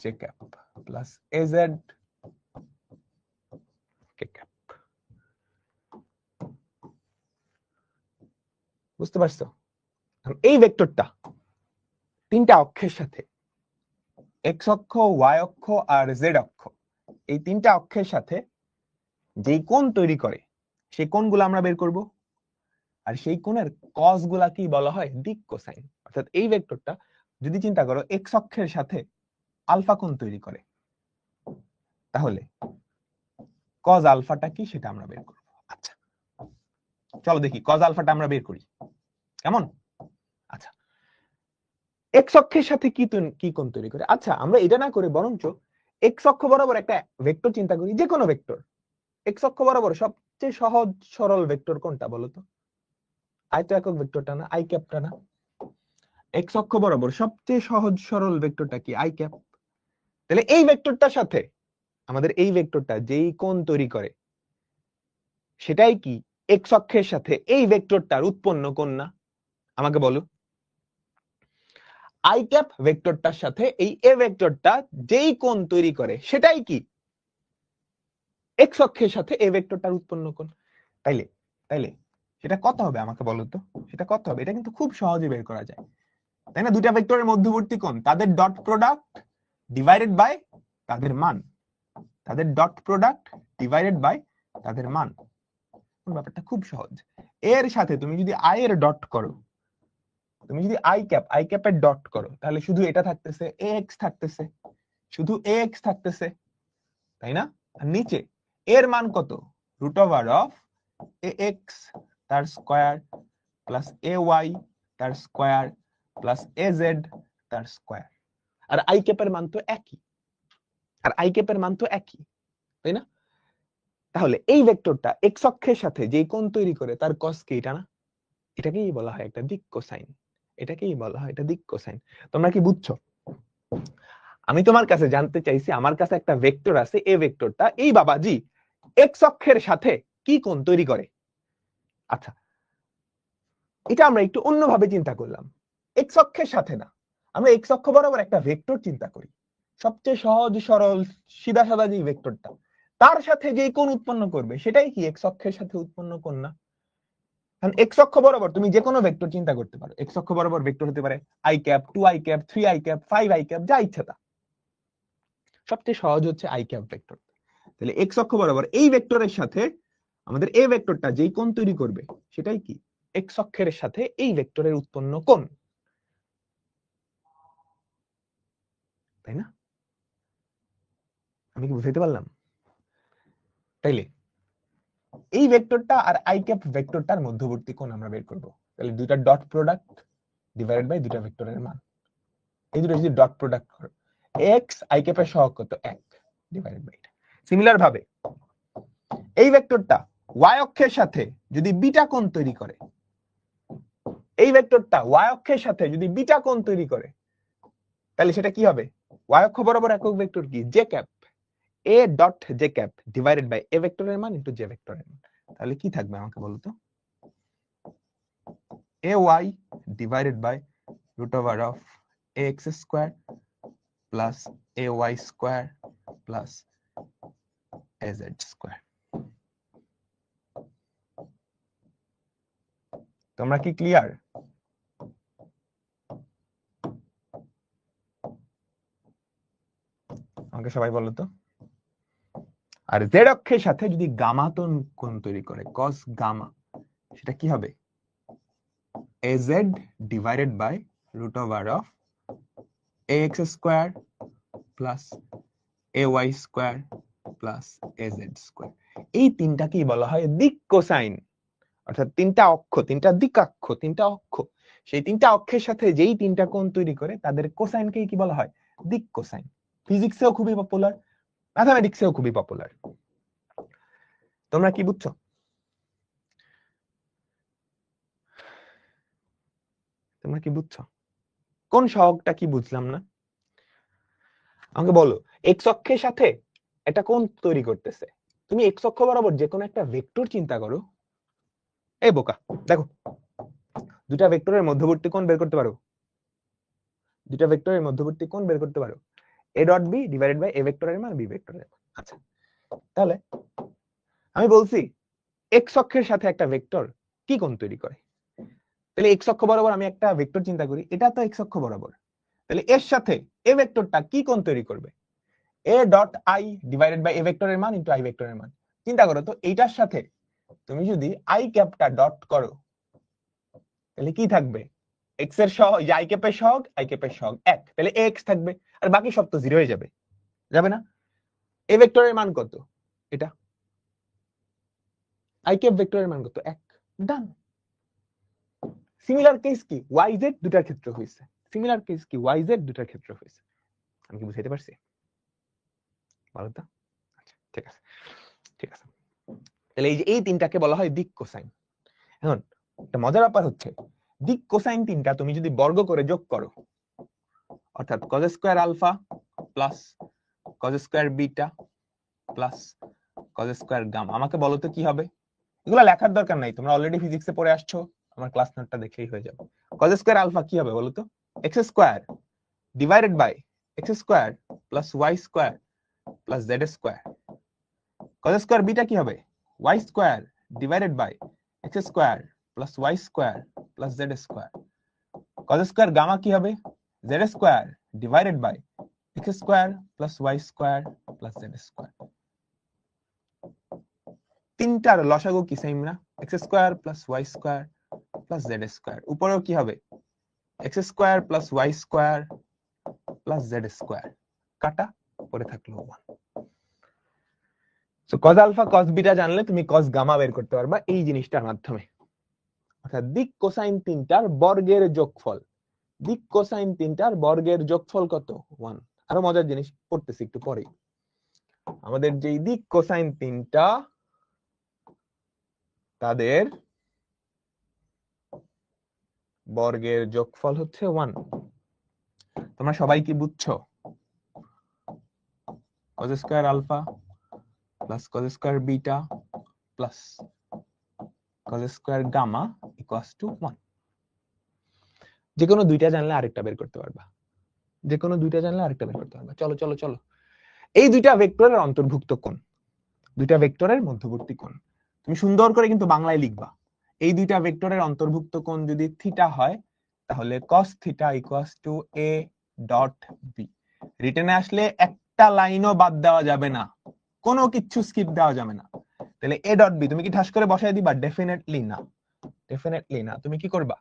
Speaker 1: j cap plus A z k cap. বুঝতে পারছো? এই ভেক্টরটা তিনটা অক্ষের সাথে, এক্স অক্ষ, ওয়াই অক্ষ আর জেড অক্ষ, এই তিনটা অক্ষের সাথে যেই কোণ তৈরি করে সেই কোণগুলো আমরা বের করব। আর সেই কোণের কস গুলা কি বলা হয়? দিক কোসাইন। অর্থাৎ এই ভেক্টরটা যদি চিন্তা করো এক্স অক্ষের সাথে আলফা কোণ তৈরি করে, তাহলে কজ আলফাটা কি সেটা আমরা বের করব। আচ্ছা চলো দেখি কজ আলফাটা আমরা বের করি কেমন। আচ্ছা এক্স অক্ষের সাথে কি কোণ তৈরি করে? আচ্ছা আমরা এটা না করে বরঞ্চ এক্স অক্ষ বরাবর একটা ভেক্টর চিন্তা করি, যে কোনো ভেক্টর। এক্স অক্ষ বরাবর সবচেয়ে সহজ সরল ভেক্টর কোনটা বলতো? আয়ত একক ভেক্টরটা না, আই ক্যাপটা না? এক্স অক্ষ বরাবর সবচেয়ে সহজ সরল ভেক্টরটা কি? I cap. তাহলে এই ভেক্টরটার সাথে আমাদের এই ভেক্টরটা যেই কোণ তৈরি করে সেটাই কি এক্স অক্ষের সাথে এই ভেক্টরটার উৎপন্ন কোণ না? আমাকে বলো। আই ক্যাপ ভেক্টরটার সাথে এই এ ভেক্টরটা যেই কোণ তৈরি করে সেটাই কি এক্স অক্ষের সাথে এ ভেক্টরটার উৎপন্ন কোণ। তাইলে তাইলে সেটা কত হবে আমাকে বলো তো? সেটা কত হবে? এটা কিন্তু খুব সহজে বের করা যায়, তাই না? দুইটা ভেক্টরের মধ্যবর্তী কোণ, তাদের ডট প্রোডাক্ট ডিভাইডেড বাই তাদের মান, তাদের ডট প্রোডাক্ট ডিভাইডেড বাই তাদের মান। ব্যাপারটা খুব সহজ। এর সাথে তুমি যদি আই এর ডট করো, তুমি যদি আই ক্যাপের ডট করো, তাহলে শুধু এটা থাকতেছে, এ এক্স থাকতেছে, শুধু এ এক্স থাকতেছে, তাই না? আর নিচে এর মান কত? Root over of A X তার স্কয়ার প্লাস এ ওয়াই তার স্কয়ার প্লাস এ জেড তার স্কয়ার। আর আই ক্যাপের মান তো একই, তাই না? তাহলে এই ভেক্টরটা এক্স অক্ষের সাথে যে কোণ তৈরি করে তার কস কি? এটা না? এটাকেই বলা হয় একটা দিক কোসাইন, এটাকেই বলা হয় এটা দিক কোসাইন। তোমরা কি বুঝছো? আমি তোমার কাছে জানতে চাইছি, আমার কাছে একটা ভেক্টর আছে, এই ভেক্টরটা এই বাবাজি এক্স অক্ষের সাথে কি কোণ তৈরি করে? আচ্ছা এটা আমরা একটু অন্যভাবে চিন্তা করলাম, এক্স অক্ষের সাথে না, আমরা এক্স অক্ষ বরাবর একটা ভেক্টর চিন্তা করি, সবচেয়ে সহজ সরল সিধা সাদা যে ভেক্টরটা, তার সাথে যে কোণ উৎপন্ন করবে সেটাই কি এক্স অক্ষের সাথে উৎপন্ন কোণ না? কারণ এক্স অক্ষ বরাবর তুমি যে কোনো ভেক্টর চিন্তা করতে পারো, এক্স অক্ষ বরাবর ভেক্টর হতে পারে I cap, 2 I cap, 3 I cap, 5 I cap, যা ইচ্ছা তা। সবচেয়ে সহজ হচ্ছে আই ক্যাপ ভেক্টর। তাহলে এক্স অক্ষ বরাবর এই ভেক্টরের সাথে আমাদের এই ভেক্টরটা যেই কোণ তৈরি করবে সেটাই কি এক্স অক্ষের সাথে এই ভেক্টরের উৎপন্ন কোণ, তাই না? আমি কি বুঝাইতে পারলাম? তাইলে এই ভেক্টরটা আর আই ক্যাপ ভেক্টরটার মধ্যবর্তী কোণ আমরা বের করব। তাহলে দুইটা ডট প্রোডাক্ট ডিভাইডেড বাই দুইটা ভেক্টরের মান, এই দুটো যদি ডট প্রোডাক্ট করো, এক্স আই ক্যাপের সহগ কত? 1 ডিভাইডেড বাই এটা। সিমিলার ভাবে এই ভেক্টরটা ওয়াই অক্ষের সাথে যদি বিটা কোণ তৈরি করে, এই ভেক্টরটা ওয়াই অক্ষের সাথে যদি বিটা কোণ তৈরি করে, তাহলে সেটা কি হবে? ওয়াই অক্ষ বরাবর একক ভেক্টর কি? J cap, a dot j cap divided by a ভেক্টরের মান ইনটু জে ভেক্টরের মান। তাহলে কি থাকবে আমাকে বলো তো? A y divided by root over of A x square plus A Y square plus A Z square. তোমরা কি ক্লিয়ার? আমাকে সবাই বলো তো। আর জেড অক্ষের সাথে যদি গামা কোণ তৈরি করে, কস গামা, সেটা কি হবে? A Z divided by root over of A x square plus A Y square plus A Z square. এই তিনটাকেই বলা হয় দিক কোসাইন। অর্থাৎ তিনটা অক্ষ, তিনটা দিকাক্ষ, তিনটা অক্ষ, সেই তিনটা অক্ষের সাথে যেই তিনটা কোণ তৈরি করে তাদের কোসাইনকে কি বলা হয়? দিক কোসাইন। ফিজিক্সেও খুবই পপুলার, ম্যাথমেটিক্সেও খুবই পপুলার। তোমরা কি বুঝছো? তোমরা কি বুঝছো? কোন সহগটা কি বুঝলাম না? আমাকে বলো। এক্স অক্ষের সাথে এটা কোণ তৈরি করতেছে। তুমি এক্স অক্ষ বরাবর যে কোনো একটা ভেক্টর চিন্তা করো। এই বোকা, দেখো দুটা ভেক্টরের মধ্যবর্তী কোণ বের করতে পারো? দুটা ভেক্টরের মধ্যবর্তী কোণ বের করতে পারো? a dot b divided by a ভেক্টরের মান b ভেক্টরের মান। আচ্ছা, তাহলে আমি বলছি এক্স অক্ষের সাথে একটা ভেক্টর কি কোণ তৈরি করে। তাহলে এক্স অক্ষ বরাবর আমি একটা ভেক্টর চিন্তা করি, এটা তো এক্স অক্ষ বরাবর, তাহলে এর সাথে এ ভেক্টরটা কি কোণ তৈরি করবে? a dot i divided by a ভেক্টরের মান ইনটু i ভেক্টরের মান। চিন্তা করো তো, এইটার সাথে তুমি যদি i ক্যাপটা ডট করো তাহলে কি থাকবে? এক্স এর সহগ, i ক্যাপের সহগ, i ক্যাপের সহগ 1, তাহলে x থাকবে, আর বাকি সব তো 0 হয়ে যাবে, যাবে না? a ভেক্টরের মান কত? এটা i ক্যাপ ভেক্টরের মান কত? 1। ডান। সিমিলার কেস কি yz দুটার ক্ষেত্রে হইছে, সিমিলার কেস কি yz দুটার ক্ষেত্রে হইছে। আমি কি বুঝাইতে পারছি? ভালো তো? আচ্ছা, ঠিক আছে, ঠিক আছে। তাহলে এই যে এই তিনটাকে বলা হয় দিক কোসাইন। এখন একটা মজার ব্যাপার হচ্ছে, দিক কোসাইন তিনটা তুমি যদি বর্গ করে যোগ করো, অর্থাৎ cos square alpha plus cos square beta plus cos square gamma, আমাকে বলো তো কি হবে? এগুলো লেখার দরকার নাই, তোমরা অলরেডি ফিজিক্সে পড়ে আসছো, আমার ক্লাস নোটটা দেখলেই হয়ে যাবে। cos স্কয়ার আলফা কি হবে বলো তো? x square divided by x square plus y square plus z square. cos square beta কি হবে? y square divided by x square plus y square plus z square. cos square gamma কি হবে? z square divided by x square plus y square plus z square. তিনটার লসাগু কি same না? x square plus y square plus z square. উপরেও কি হবে? x square plus y square plus z square. কাটা পড়ে থাকলো 1। So cos alpha cos beta জানলে তুমি cos গামা বের করতে পারবা এই জিনিসটার মাধ্যমে। অর্থাৎ দিক কোসাইন তিনটার বর্গের যোগফল, দিক কোসাইন তিনটার বর্গের যোগফল কত? 1। আরো মজার জিনিস পড়তেছি একটু পরেই। আমাদের যে দিক কোসাইন তিনটা তাদের বর্গের যোগফল হচ্ছে 1। তোমরা সবাই কি বুঝছো? cos square alpha plus cos square beta plus cos square gamma equals to 1। যে কোনো দুইটা জানলে আরেকটা বের করতে পারবা, যে কোনো দুইটা জানলে আরেকটা বের করতে পারবা। চলো চলো চলো, এই দুইটা ভেক্টরের অন্তর্ভুক্ত কোণ, দুইটা ভেক্টরের মধ্যবর্তী কোণ তুমি সুন্দর করে কিন্তু বাংলায় লিখবা। এই দুইটা ভেক্টরের অন্তর্ভুক্ত কোণ যদি থিটা হয় তাহলে cos theta equals to a dot b। রিটেনে আসলে একটা লাইনও বাদ দেওয়া যাবে না, কোনো কিছু স্কিপ দেওয়া যাবে না। তাহলে a ডট b তুমি কি ঠাস করে বসায় দিবা? ডেফিনেটলি না, ডেফিনেটলি না। তুমি কি করবা?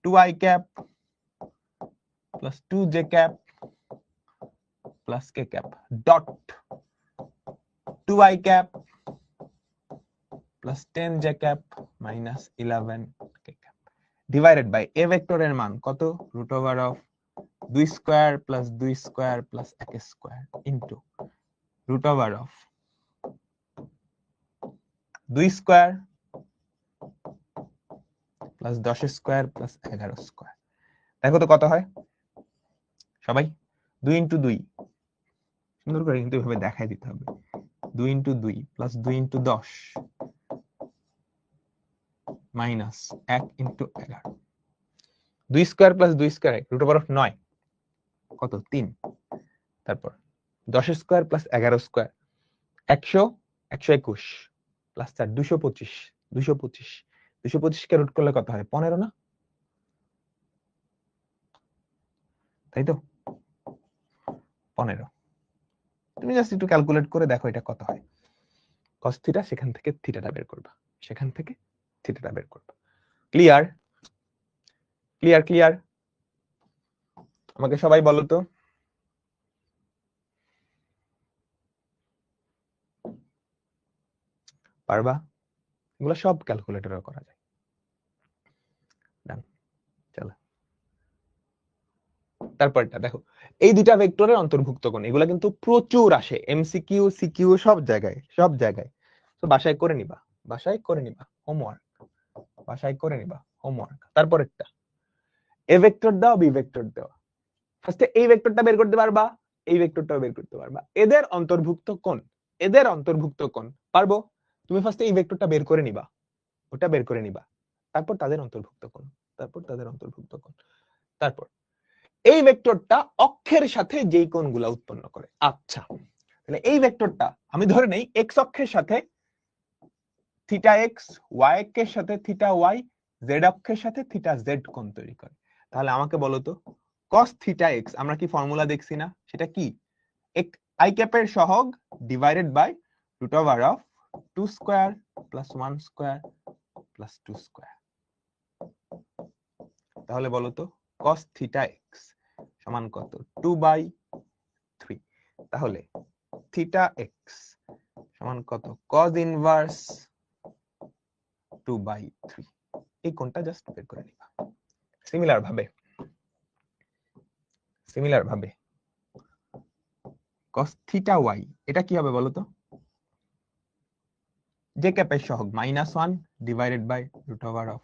Speaker 1: 2i cap plus 2j cap plus k cap dot 2i cap plus 10j cap minus 11k cap divided by a ভেক্টরের মান কত? Root over of 2 square plus 2 square plus 1 square into root over of 2 square plus 10 square plus 11 square. দেখো তো কত হয় সবাই? 2 into 2, সুন্দর করে কিন্তু এভাবে দেখাই দিতে হবে। 2 into 2 plus 2 into 10 minus 1 into 11। 2 square plus 2 square root over of 9 কত? 3। তারপর 10 স্কয়ার প্লাস 11 স্কয়ার 100, 121 প্লাস 4 225, 225, 225 কে রুট করলে কত হয়? 15 না? তাই তো 15। তুমি জাস্ট একটু ক্যালকুলেট করে দেখো এটা কত হয়। cos থিটা, সেখান থেকে থিটাটা বের করবা, সেখান থেকে থিটাটা বের করবা। ক্লিয়ার? Clear clear? আমাকে সবাই বলো তো। পারবা? এগুলো সব ক্যালকুলেটরে করা যায়। ডান, চলো তারপরটা দেখো। এই দুইটা ভেক্টরের অন্তর্ভুক্ত কোণ, এগুলা কিন্তু প্রচুর আসে এমসিকিউ সিকিউ সব জায়গায়, সব জায়গায়। তো বাসায় করে নিবা, বাসায় করে নিবা হোমওয়ার্ক, বাসায় করে নিবা হোমওয়ার্ক। তারপরেরটা, এ ভেক্টর দাও বি ভেক্টর দাও। ফার্স্টে এই ভেক্টরটা বের করতে পারবা, এই ভেক্টরটাও বের করতে পারবা। এদের অন্তর্ভুক্ত কোণ, এদের অন্তর্ভুক্ত কোণ পারবো। তুমি ফার্স্টে এই ভেক্টরটা বের করে নিবা, ওটা বের করে নিবা, তারপর তাদের অন্তর্ভুক্ত কোণ, তারপর তাদের অন্তর্ভুক্ত কোণ, তারপর এই ভেক্টরটা অক্ষের সাথে যেই কোণগুলো উৎপন্ন করে। আচ্ছা, তাহলে এই ভেক্টরটা আমি ধরে নেই এক্স অক্ষের সাথে থিটা এক্স, ওয়াই অক্ষের সাথে থিটা ওয়াই, জেড অক্ষের সাথে থিটা জেড কোণ তৈরি করে। তাহলে আমাকে বলো তো cos থিটা এক্স, আমরা কি ফর্মুলা দেখছি না, সেটা কি? আই ক্যাপের সহগ divided by root over of 2 square plus 1 square plus 2 square. তাহলে বলো তো cos থিটা এক্স সমান কত? 2/3। তাহলে থিটা এক্স সমান কত? cos inverse 2/3। এই কোণটা জাস্ট বের করে নিবা। সিমিলার ভাবে cos থিটা ওয়াই, এটা কি হবে বলো তো? জে ক্যাপের সহগ -1 divided by root over of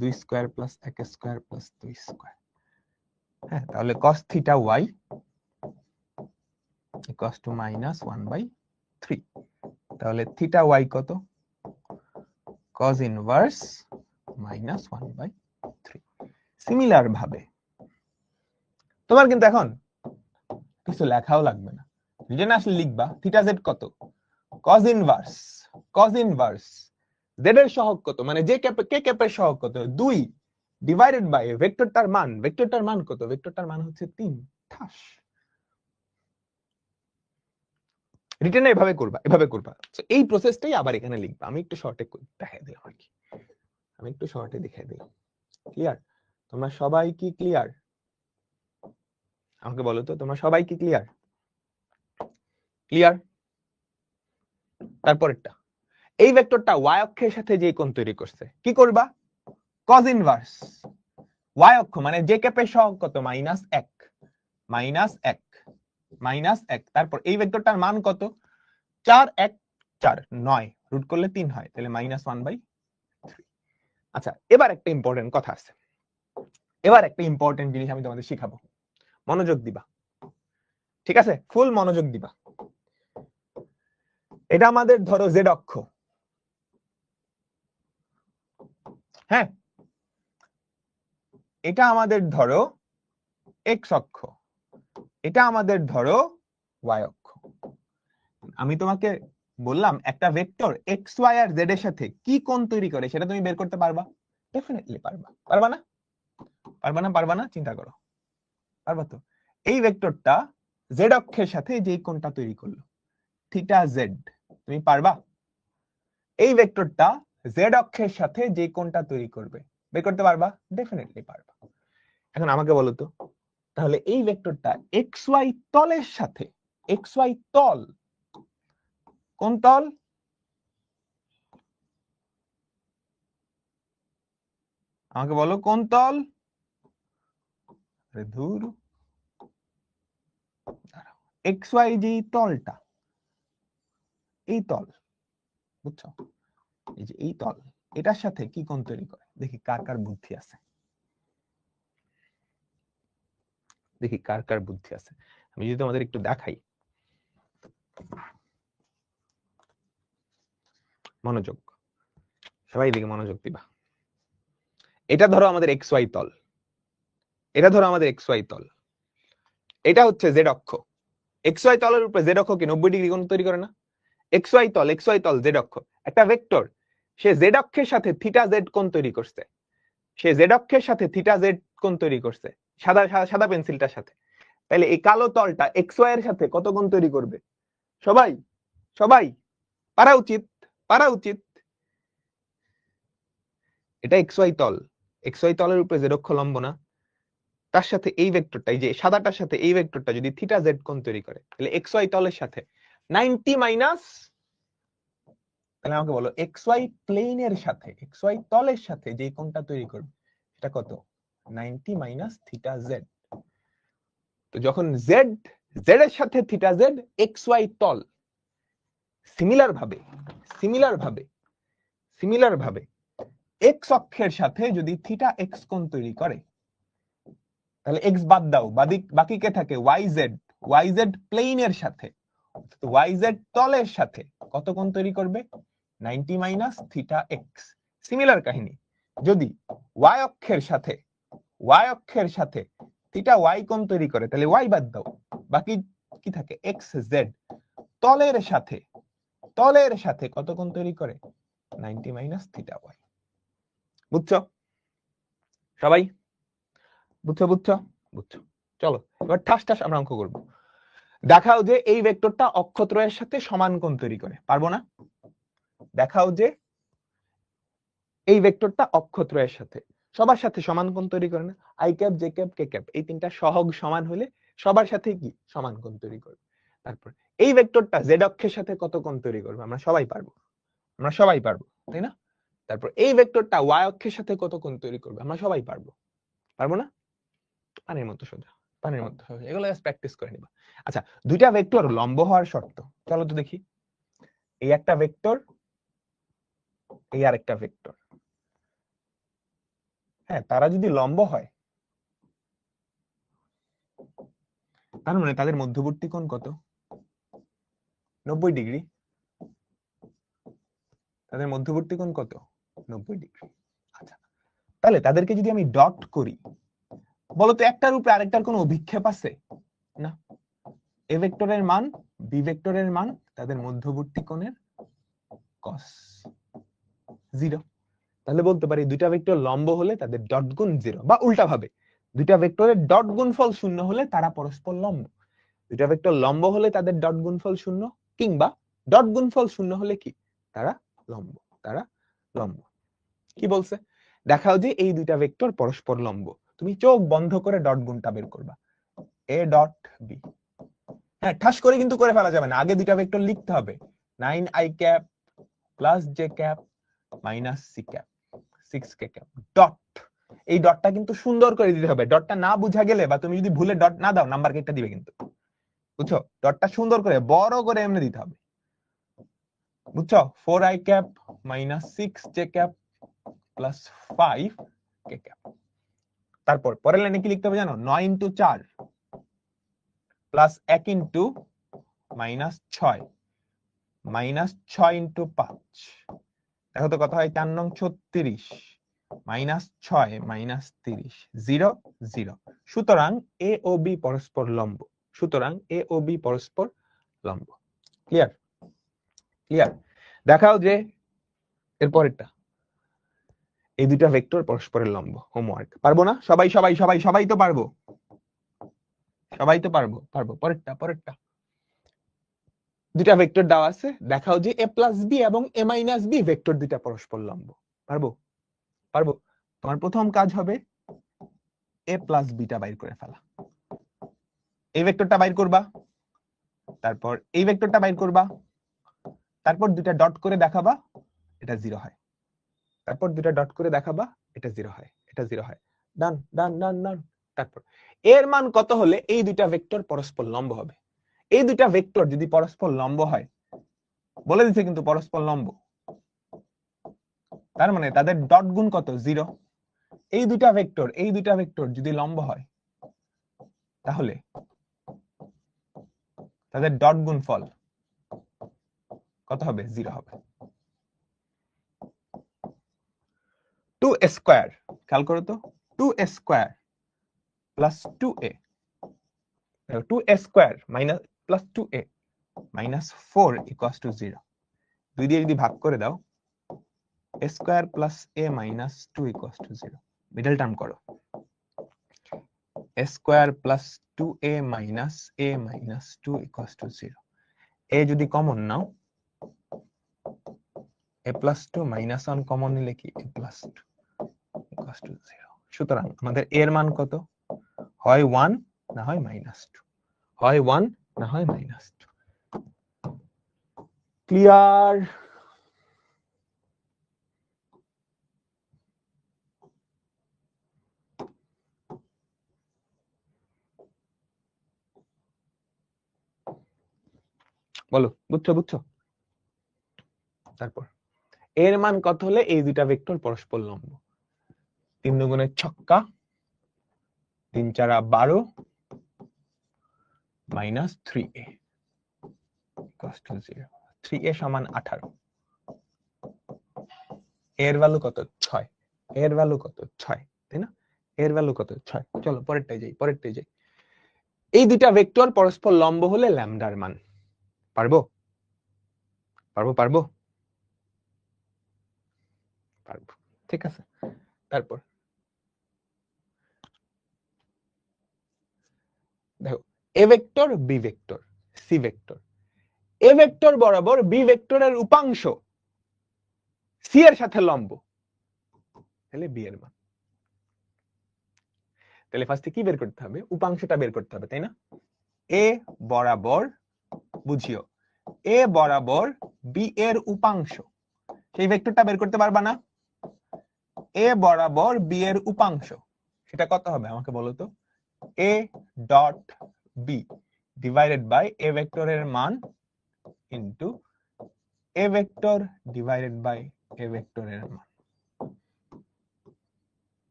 Speaker 1: 2 square plus 1 square plus 2 square. হ্যাঁ, তাহলে cos theta Y equals to -1/3। তাহলে থিটা ওয়াই কত? cos inverse -1/3। সিমিলার ভাবে তোমার কিন্তু এখন কিছু লেখাও লাগবে না, রিটেন আসলে লিখবা থিটা জেড কত? cos ইনভার্স জেড এর সহগ কত, মানে যে কে ক্যাপের সহগ কত? 2 ডিভাইডেড বাই ভেক্টরটার মান কত? ভেক্টরটার মান হচ্ছে 3। ঠাস। রিটেন এভাবে করবা। এই প্রসেসটাই আবার এখানে লিখবা। আমি একটু শর্টে দেখাই দিলাম আর কি, আমি একটু শর্টে দেখাই দিলাম। ক্লিয়ার? তোমরা সবাই কি ক্লিয়ার? আমাকে বলো তো তোমরা সবাই কি ক্লিয়ার? ক্লিয়ার? তারপরেরটা, এই ভেক্টরটা y অক্ষের সাথে যে কোণ তৈরি করছে, কি করবা? cos ইনভার্স y অক্ষ, মানে যে ক্যাপের সহগ কত? -1। তারপর এই ভেক্টরটার মান কত? 4 1 4 9, রুট করলে 3 হয়, তাহলে -1/3। আচ্ছা, এবার একটা ইম্পর্টেন্ট কথা আছে, এবার একটা ইম্পর্টেন্ট জিনিস আমি তোমাদের শিখাবো, মনোযোগ দিবা, ঠিক আছে? ফুল মনোযোগ দিবা। এটা আমাদের ধরো জেড অক্ষ, হ্যাঁ, এটা আমাদের ধরো এক্স অক্ষ, এটা আমাদের ধরো ওয়াই অক্ষ। আমি তোমাকে বললাম একটা ভেক্টর এক্স ওয়াই আর জেড এর সাথে কি কোণ তৈরি করে সেটা তুমি বের করতে পারবা? ডেফিনেটলি পারবা। পারবা না? পারবা না? চিন্তা করো, পারবা তো? এই ভেক্টরটা জেড অক্ষের সাথে যে কোণটা তৈরি করলো থিটা জেড, তুমি পারবা? এই ভেক্টরটা জেড অক্ষের সাথে যে কোণটা তৈরি করবে বের করতে পারবা? ডেফিনেটলি পারবা। এখন আমাকে বলো তো, তাহলে এই ভেক্টরটা এক্স ওয়াই তলের সাথে, এক্স ওয়াই তল, কোন তল? আমাকে বলো কোন তল? ধুর, এক্স ওয়াই যে তলটা, এই তল, বুঝছো? এই যে এই তল, এটার সাথে কি কোণ তৈরি করে? দেখি কার কার বুদ্ধি আছে, দেখি কার কার বুদ্ধি আছে। আমি যদি তোমাদের একটু দেখাই, মনোযোগ, সবাই দিকে মনোযোগ দিবা। এটা ধরো আমাদের এক্স ওয়াই তল, এটা ধরো আমাদের এক্স ওয়াই তল, এটা হচ্ছে জেড অক্ষ। এক্স ওয়াই তলের উপরে জেড অক্ষ কি 90 ডিগ্রি কোণ তৈরি করে না? এক্স ওয়াই তল জেড অক্ষ, একটা ভেক্টর সে জেড অক্ষের সাথে থিটা জেড কোণ তৈরি করছে, সে জেড অক্ষের সাথে থিটা জেড কোণ তৈরি করছে সাদা সাদা পেন্সিলটার সাথে। তাহলে এই কালো তলটা এক্স ওয়াই এর সাথে কত কোণ তৈরি করবে? সবাই সবাই পারা উচিত, পারা উচিত। এটা এক্স ওয়াই তল, এক্স ওয়াই তলের উপরে জেড অক্ষ লম্ব না, তার সাথে এই ভেক্টরটা, এই যে সাদাটার সাথে এই ভেক্টরটা যদি থিটা জেড কোণ তৈরি করে, তাহলে এক্স ওয়াই তলের সাথে 90 মাইনাস, তাহলে আমাকে বলো এক্স ওয়াই প্লেনের সাথে, এক্স ওয়াই তলের সাথে যে কোণটা তৈরি করবে সেটা কত? 90 মাইনাস থিটা জেড। তো যখন জেড জেড এর সাথে থিটা জেড এক্স ওয়াই তল, সিমিলার ভাবে এক্স অক্ষের সাথে যদি থিটা এক্স কোণ তৈরি করে, তাহলে এক্স বাদ দাও, বাকি কে থাকে? Y Z. YZ প্লেনের সাথে YZ তলের সাথে কত কোণ তৈরি করবে 90 মাইনাস থিটা এক্স। সিমিলার কাহিনী, যদি y অক্ষের সাথে থিটা y কোণ তৈরি করে তাহলে y বাদ দাও, বাকি কি থাকে এক্স জেড। তলের সাথে কত কোণ তৈরি করে 90 মাইনাস থিটা y। বুঝছো সবাই? বুঝছো? চলো এবার ঠাস আমরা অঙ্ক করব। দেখাও যে এই ভেক্টরটা অক্ষত্রয়ের সাথে সমান কোণ তৈরি করে। পারবো না? দেখাও যে এই ভেক্টরটা অক্ষত্রয়ের সাথে সবার সাথে সমান কোণ তৈরি করে না। I cap, J cap, K cap এই তিনটা সহগ সমান হলে সবার সাথে কি সমান কোণ তৈরি করবে। তারপর এই ভেক্টরটা জেড অক্ষের সাথে কত কোণ তৈরি করবে আমরা সবাই পারবো, তাই না? তারপর এই ভেক্টরটা ওয়াই অক্ষের সাথে কত কোণ তৈরি করবে আমরা সবাই পারবো না? পানির মতো সোজা। এগুলো জাস্ট প্র্যাকটিস করে নিবা। আচ্ছা, দুইটা ভেক্টর লম্ব হওয়ার শর্ত চলো তো দেখি। এই একটা ভেক্টর, এই আরেকটা ভেক্টর, হ্যাঁ তারা যদি লম্ব হয় তার মানে তাদের মধ্যবর্তী কোণ কত 90 ডিগ্রি। তাদের মধ্যবর্তী কোণ কত 90 ডিগ্রি। আচ্ছা, তাহলে তাদেরকে যদি আমি ডট করি, বলতো একটার উপরে আরেকটার কোনো অভিক্ষেপ আছে না। এ ভেক্টরের মান বি ভেক্টরের মান তাদের মধ্যবর্তী কোণের cos 0। তাহলে বলতে পারি দুইটা ভেক্টর লম্ব হলে তাদের ডট গুণ 0, বা উল্টা ভাবে দুইটা ভেক্টরের ডট গুণফল 0 হলে তারা পরস্পর লম্ব। দুইটা ভেক্টর লম্ব হলে তাদের ডট গুণফল 0, কিংবা ডট গুণফল 0 হলে কি তারা লম্ব। কি বলছে? দেখাও যে এই দুইটা ভেক্টর পরস্পর লম্ব। তুমি চোখ বন্ধ করে ডট গুণটা বের করবা, এ ডট বি। হ্যাঁ, ঠাস করে কিন্তু করে ফেলা যাবে না, আগে দুইটা ভেক্টর লিখতে হবে। 9i cap plus J cap minus C cap 6k cap dot. এই ডটটা কিন্তু সুন্দর করে দিতে হবে। ডটটা না বুঝা গেলে বা তুমি যদি ভুলে ডট না দাও নাম্বার কেটে দিবে কিন্তু। বুঝছো? ডটটা সুন্দর করে বড় করে এমনি দিতে হবে। বুঝছো? 4i cap minus 6j cap plus 5k cap. তারপর পরের লাইনে কি লিখতে হবে জানো? 9 into 4 plus 1 into minus 6 minus 6 into 5। দেখো তো কত হয়? 4 নং 36 মাইনাস 6 মাইনাস 30 0 0। সুতরাং এ ও বি পরস্পর লম্ব। ক্লিয়ার? দেখাও যে এর পরেরটা এই দুইটা ভেক্টর পরস্পরের লম্ব। হোমওয়ার্ক। পারবো না? সবাই তো পারবো। পরেরটা দুইটা ভেক্টর দেওয়া আছে। দেখাও যে এ প্লাস বি এবং এ মাইনাস বি ভেক্টর দুইটা পরস্পর লম্ব। পারবো? তোমার প্রথম কাজ হবে এ প্লাস বিটা বাইর করে ফেলা। এই ভেক্টরটা বাইর করবা, তারপর এই ভেক্টরটা বাইর করবা, তারপর দুইটা ডট করে দেখাবা এটা 0 হয়, তারপর দুইটা ডট করে দেখাবা এটা 0 হয়, ডান। তারপর এর মান কত হলে এই দুইটা ভেক্টর পরস্পর লম্ব হবে। এই দুইটা ভেক্টর যদি পরস্পর লম্ব হয়, বলে দিচ্ছে কিন্তু পরস্পর লম্ব, তার মানে তাদের ডট গুণ কত 0। এই দুইটা ভেক্টর যদি লম্ব হয় তাহলে তাদের ডট গুণফল কত হবে? 0 হবে। 2 স্কয়ার, খেয়াল করো তো, 2 square plus 2a, 2 square minus plus 2a minus 4 equals to 0। 2 দিয়ে যদি ভাগ করে দাও, a square plus a minus 2 equals to 0। Middle term করো, a square plus 2a minus a minus 2 equals to 0। a যদি common now, a plus 2 minus 1 common নিলে কি a plus 2 equals to 0। সুতরাং আমাদের এর মান কত? হয় 1 না হয় মাইনাস 2, হয় 1 না হয় মাইনাস 2। ক্লিয়ার? বলো, বুঝছো? তারপর এর মান কত হলে এই দুইটা ভেক্টর পরস্পর লম্ব? 3 দুগুণে ছক্কা, 3 চারা 12, minus 3a equals to 0। 3a সমান 18, এর ভ্যালু কত 6, এর ভ্যালু কত 6, তাই না? এর ভ্যালু কত 6। চলো পরেরটাই যাই। এই দুইটা ভেক্টর পরস্পর লম্ব হলে ল্যামডার মান পারবো? পারবো। ঠিক আছে, তারপর দেখো A vector, B vector, C vector. A vector বরাবর বি ভেক্টরের উপাংশ সি এর সাথে লম্ব, তাহলে বি এর মান। তাহলে ফার্স্টে কি বের করতে হবে? উপাংশটা বের করতে হবে, তাই না? এ বরাবর, বুঝিও এ বরাবর বি এর উপাংশ, সেই ভেক্টরটা বের করতে পারবা না? এ বরাবর বি এর উপাংশ, সেটা কত হবে আমাকে বলো তো? A dot B divided by a ভেক্টরের মান into a vector divided by a ভেক্টরের মান।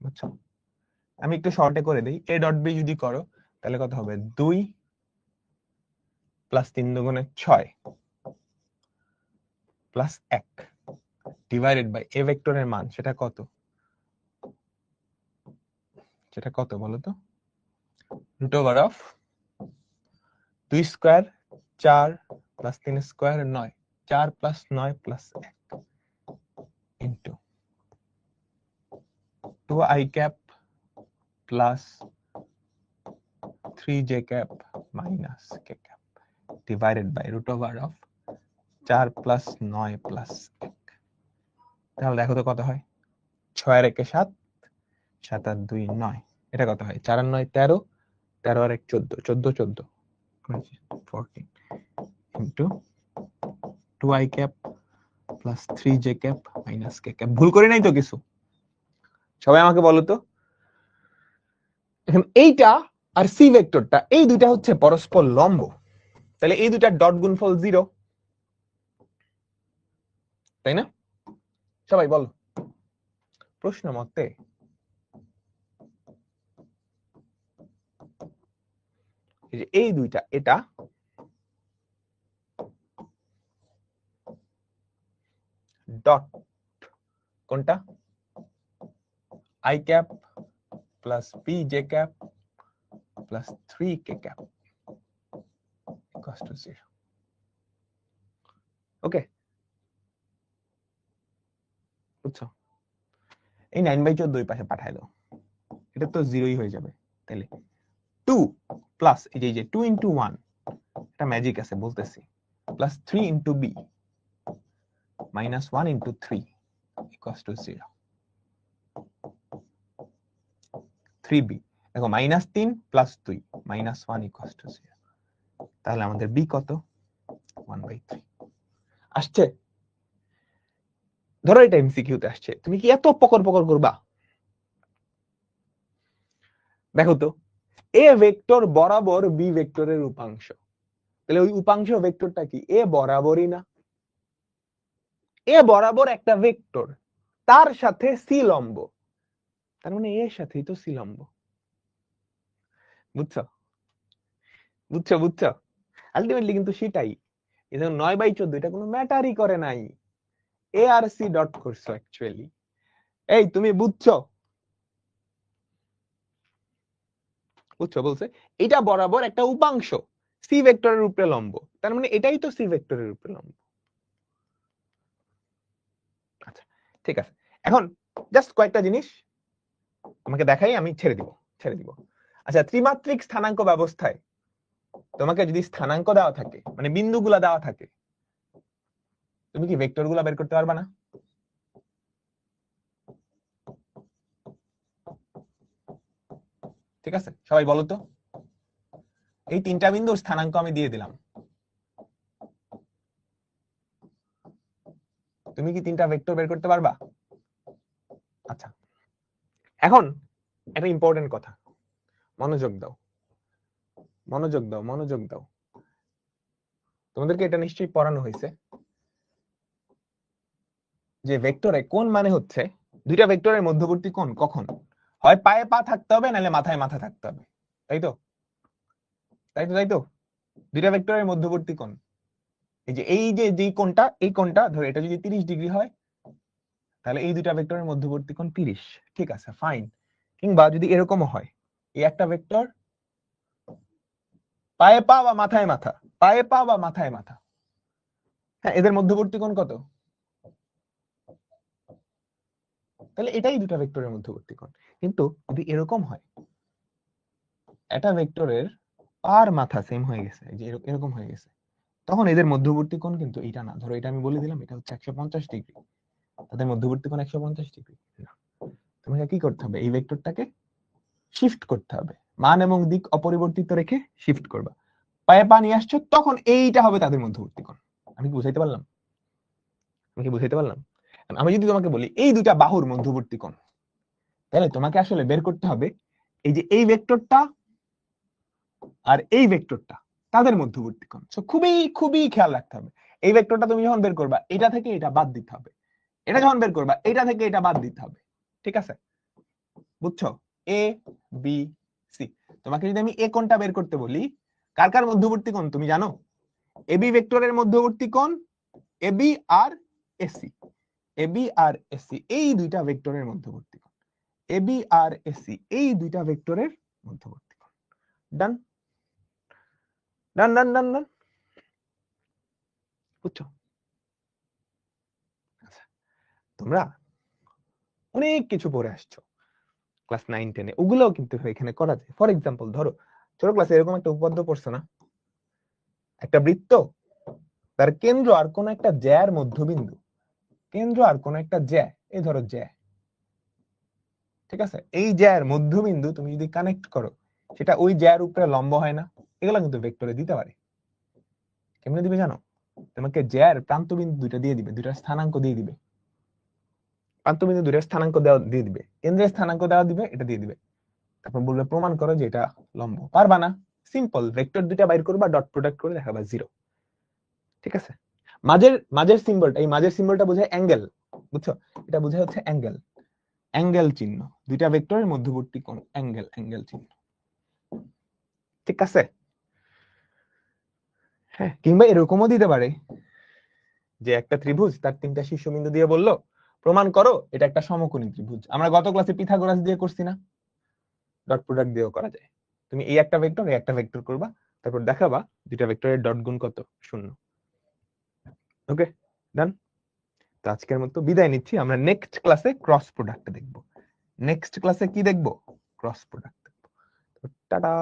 Speaker 1: বুঝছো? আমি একটু শর্টে করে দেই। এ ডট বি যদি করো তাহলে কত হবে? 2 প্লাস 3 দুগুণে 6 প্লাস 1 ডিভাইডেড বাই এ ভেক্টরের মান, সেটা কত বলো তো? Root over of 2 square 4 plus 3 square 9, 4 plus 9 plus 1 into 2i cap plus 3j cap minus k cap divided by root over of 4 plus 9 plus 1। তাহলে দেখো তো কত হয়? 6 আর 1 7, 7 আর 2 9, এটা কত হয়? 4 আর 9 13, 13 আর 1 14, 14 14 into 2i cap plus 3j cap minus k cap. ভুল করে নাই তো কিছু? সবাই আমাকে বলো তো, এখন এইটা আর সি ভেক্টরটা, এই দুইটা হচ্ছে পরস্পর লম্ব, তাহলে এই দুইটার ডট গুণফল 0, তাই না? সবাই বলো প্রশ্ন মতে। এই দুইটা, এটা ডট, কোনটা? i cap plus p j cap plus 3k cap equals to 0। ওকে, বুঝছো? এই 9/14 দুই পাশে পাঠায় দাও, এটা তো 0ই হয়ে যাবে। তাহলে 2 প্লাস এই যে 2 ইনটু 1, এটা ম্যাজিক আছে বলতেছি, plus 3 into b minus 1 into 3 equals to 0। 3b, দেখো minus 3 plus 2 minus 1 equals to 0। তাহলে আমাদের b কত? 1/3 আসছে। ধরো এটা এমসিকিউতে আসছে, তুমি কি এত পকর করবা? দেখো তো, এ ভেক্টর বরাবর বি ভেক্টরের উপাংশ, তাহলে ওই উপাংশ ভেক্টরটা কি? এ বরাবরই না? এ বরাবর একটা ভেক্টর, তার সাথে সি লম্ব, তার মানে এর সাথেই তো সি লম্ব। বুঝছো? আলটিমেটলি কিন্তু সেটাই। এই 9/14 এটা কোনো ম্যাটারই করে নাই, এ আর সি ডট করছো অ্যাকচুয়ালি। এই তুমি বুঝছো বলছে এটা বরাবর একটা উপাংশ সি ভেক্টরের উপরে লম্ব, তার মানে এটাই তো সি ভেক্টরের উপরে লম্ব। আচ্ছা ঠিক আছে, এখন জাস্ট কয়েকটা জিনিস তোমাকে দেখাই, আমি ছেড়ে দিব। আচ্ছা, ত্রিমাত্রিক স্থানাঙ্ক ব্যবস্থায় তোমাকে যদি স্থানাঙ্ক দেওয়া থাকে, মানে বিন্দুগুলা দেওয়া থাকে, তুমি কি ভেক্টরগুলা বের করতে পারবা না? ঠিক আছে, সবাই বলো তো, এই 3টা বিন্দুর স্থানাঙ্ক আমি দিয়ে দিলাম, তুমি কি 3টা ভেক্টর বের করতে পারবা? আচ্ছা, এখন একটা ইম্পর্টেন্ট কথা, মনোযোগ দাও। তোমাদেরকে এটা নিশ্চয়ই পড়ানো হয়েছে যে ভেক্টরে কোণ মানে হচ্ছে দুইটা ভেক্টরের মধ্যবর্তী কোণ কখন হয় পায়ে পা থাকতে হবে, নাহলে মাথায় মাথা থাকতে হবে, তাই তো? তাই তো দুইটা ভেক্টরের মধ্যবর্তী কোণ, এই যে কোণটা, এই কোণটা ধরো এটা যদি 30 ডিগ্রি হয় তাহলে এই দুইটা ভেক্টরের মধ্যবর্তী কোণ 30। ঠিক আছে, ফাইন। কিংবা যদি এরকমও হয়, এই একটা ভেক্টর পায়ে পা বা মাথায় মাথা, পায়ে পা বা মাথায় মাথা, হ্যাঁ, এদের মধ্যবর্তী কোণ কত? তাহলে এটাই দুটা ভেক্টরের মধ্যবর্তী কোণ। কিন্তু যদি এরকম হয় একটা ভেক্টরের পার মাথা সেম হয়ে গেছে, যে এরকম হয়ে গেছে, তখন এদের মধ্যবর্তী কোণ কিন্তু এটা না। ধরো এটা আমি বলে দিলাম এটা হচ্ছে 150 ডিগ্রি, তাদের মধ্যবর্তী কোণ 150 ডিগ্রি না। তোমাকে কি করতে হবে? এই ভেক্টরটাকে শিফট করতে হবে, মান এবং দিক অপরিবর্তিত রেখে শিফট করবা। পায়ে পা নিয়ে আসছো, তখন এইটা হবে তাদের মধ্যবর্তী কোণ। আমি কি বুঝাইতে পারলাম? আমি যদি তোমাকে বলি এই দুটা বাহুর মধ্যবর্তী কোণ, তাহলে তোমাকে আসলে বের করতে হবে এই যে এই ভেক্টরটা আর এই ভেক্টরটা, তাদের মধ্যবর্তী কোণ। সো খুবই খুবই খেয়াল রাখতে হবে। এই ভেক্টরটা তুমি যখন বের করবা, এটা থেকে এটা বাদ দিতে হবে, এটা যখন বের করবা, এটা থেকে এটা বাদ দিতে হবে। ঠিক আছে, বুঝছো? A B C. তোমাকে যদি আমি এ কোণটা বের করতে বলি, কার কার মধ্যবর্তী কোণ তুমি জানো? এবি ভেক্টরের মধ্যবর্তী কোণ এবি আর এসি, এবি আর এসি এই দুইটা ভেক্টরের মধ্যবর্তী কোণ, এবি আর এসি এই দুইটা ভেক্টরের মধ্যবর্তী কোণ। ডান ডান ডান ডান ডান, বুঝছো? আচ্ছা, তোমরা অনেক কিছু পড়ে আসছো ক্লাস 9-10-এ, ওগুলোও কিন্তু এখানে করা যায়। ফর এক্সাম্পল ধরো ছোট ক্লাসে এরকম একটা উপপাদ্য পড়ছো না? একটা বৃত্ত, তার কেন্দ্র আর কোন একটা জ্যার মধ্যবিন্দু, কেন্দ্র আর কোন একটা জ্যা, এই ধরো জ্যা, ঠিক আছে, এই জ্যার মধ্যবিন্দু তুমি যদি কানেক্ট করো, সেটা ওই জ্যার উপরে লম্ব হয় না? এগুলো কিন্তু ভেক্টরে দিতে পারে। কেমনে দিবে জানো? তোমাকে জ্যার প্রান্তবিন্দু দুইটা দিয়ে দিবে, দুইটা স্থানাঙ্ক দিয়ে দিবে, প্রান্তবিন্দু দুইটা স্থানাঙ্ক দেওয়া দিয়ে দিবে, কেন্দ্রের স্থানাঙ্ক দেওয়া দিবে, এটা দিয়ে দিবে। তারপর বলবে প্রমাণ করো যে এটা লম্ব। পারবা না? সিম্পল, ভেক্টর দুইটা বাইর করবা, ডট প্রোডাক্ট করে দেখাবা 0। ঠিক আছে, মাঝের সিম্বলটা, এই মাঝের সিম্বলটা বোঝায় অ্যাঙ্গেল, বুঝছো? এটা বোঝায় হচ্ছে অ্যাঙ্গেল, অ্যাঙ্গেল চিহ্ন, দুইটা ভেক্টরের মধ্যবর্তী কোণ, অ্যাঙ্গেল, অ্যাঙ্গেল চিহ্ন। ঠিক আছে, হ্যাঁ। কিংবা এরকমও দিতে পারে যে একটা ত্রিভুজ তার 3টা শীর্ষবিন্দু দিয়ে বললো প্রমাণ করো এটা একটা সমকোণী ত্রিভুজ। আমরা গত ক্লাসে পিথাগোরাস দিয়ে করছি না? ডট প্রোডাক্ট দিয়েও করা যায়। তুমি এই একটা ভেক্টর এই একটা ভেক্টর করবা, তারপর দেখাবা দুইটা ভেক্টরের ডট গুণ কত? 0। ওকে, ডান। তো আজকের মতো বিদায় নিচ্ছি। আমরা নেক্সট ক্লাসে ক্রস প্রোডাক্ট দেখব। নেক্সট ক্লাসে কি দেখব? ক্রস প্রোডাক্ট দেখব। টাটা।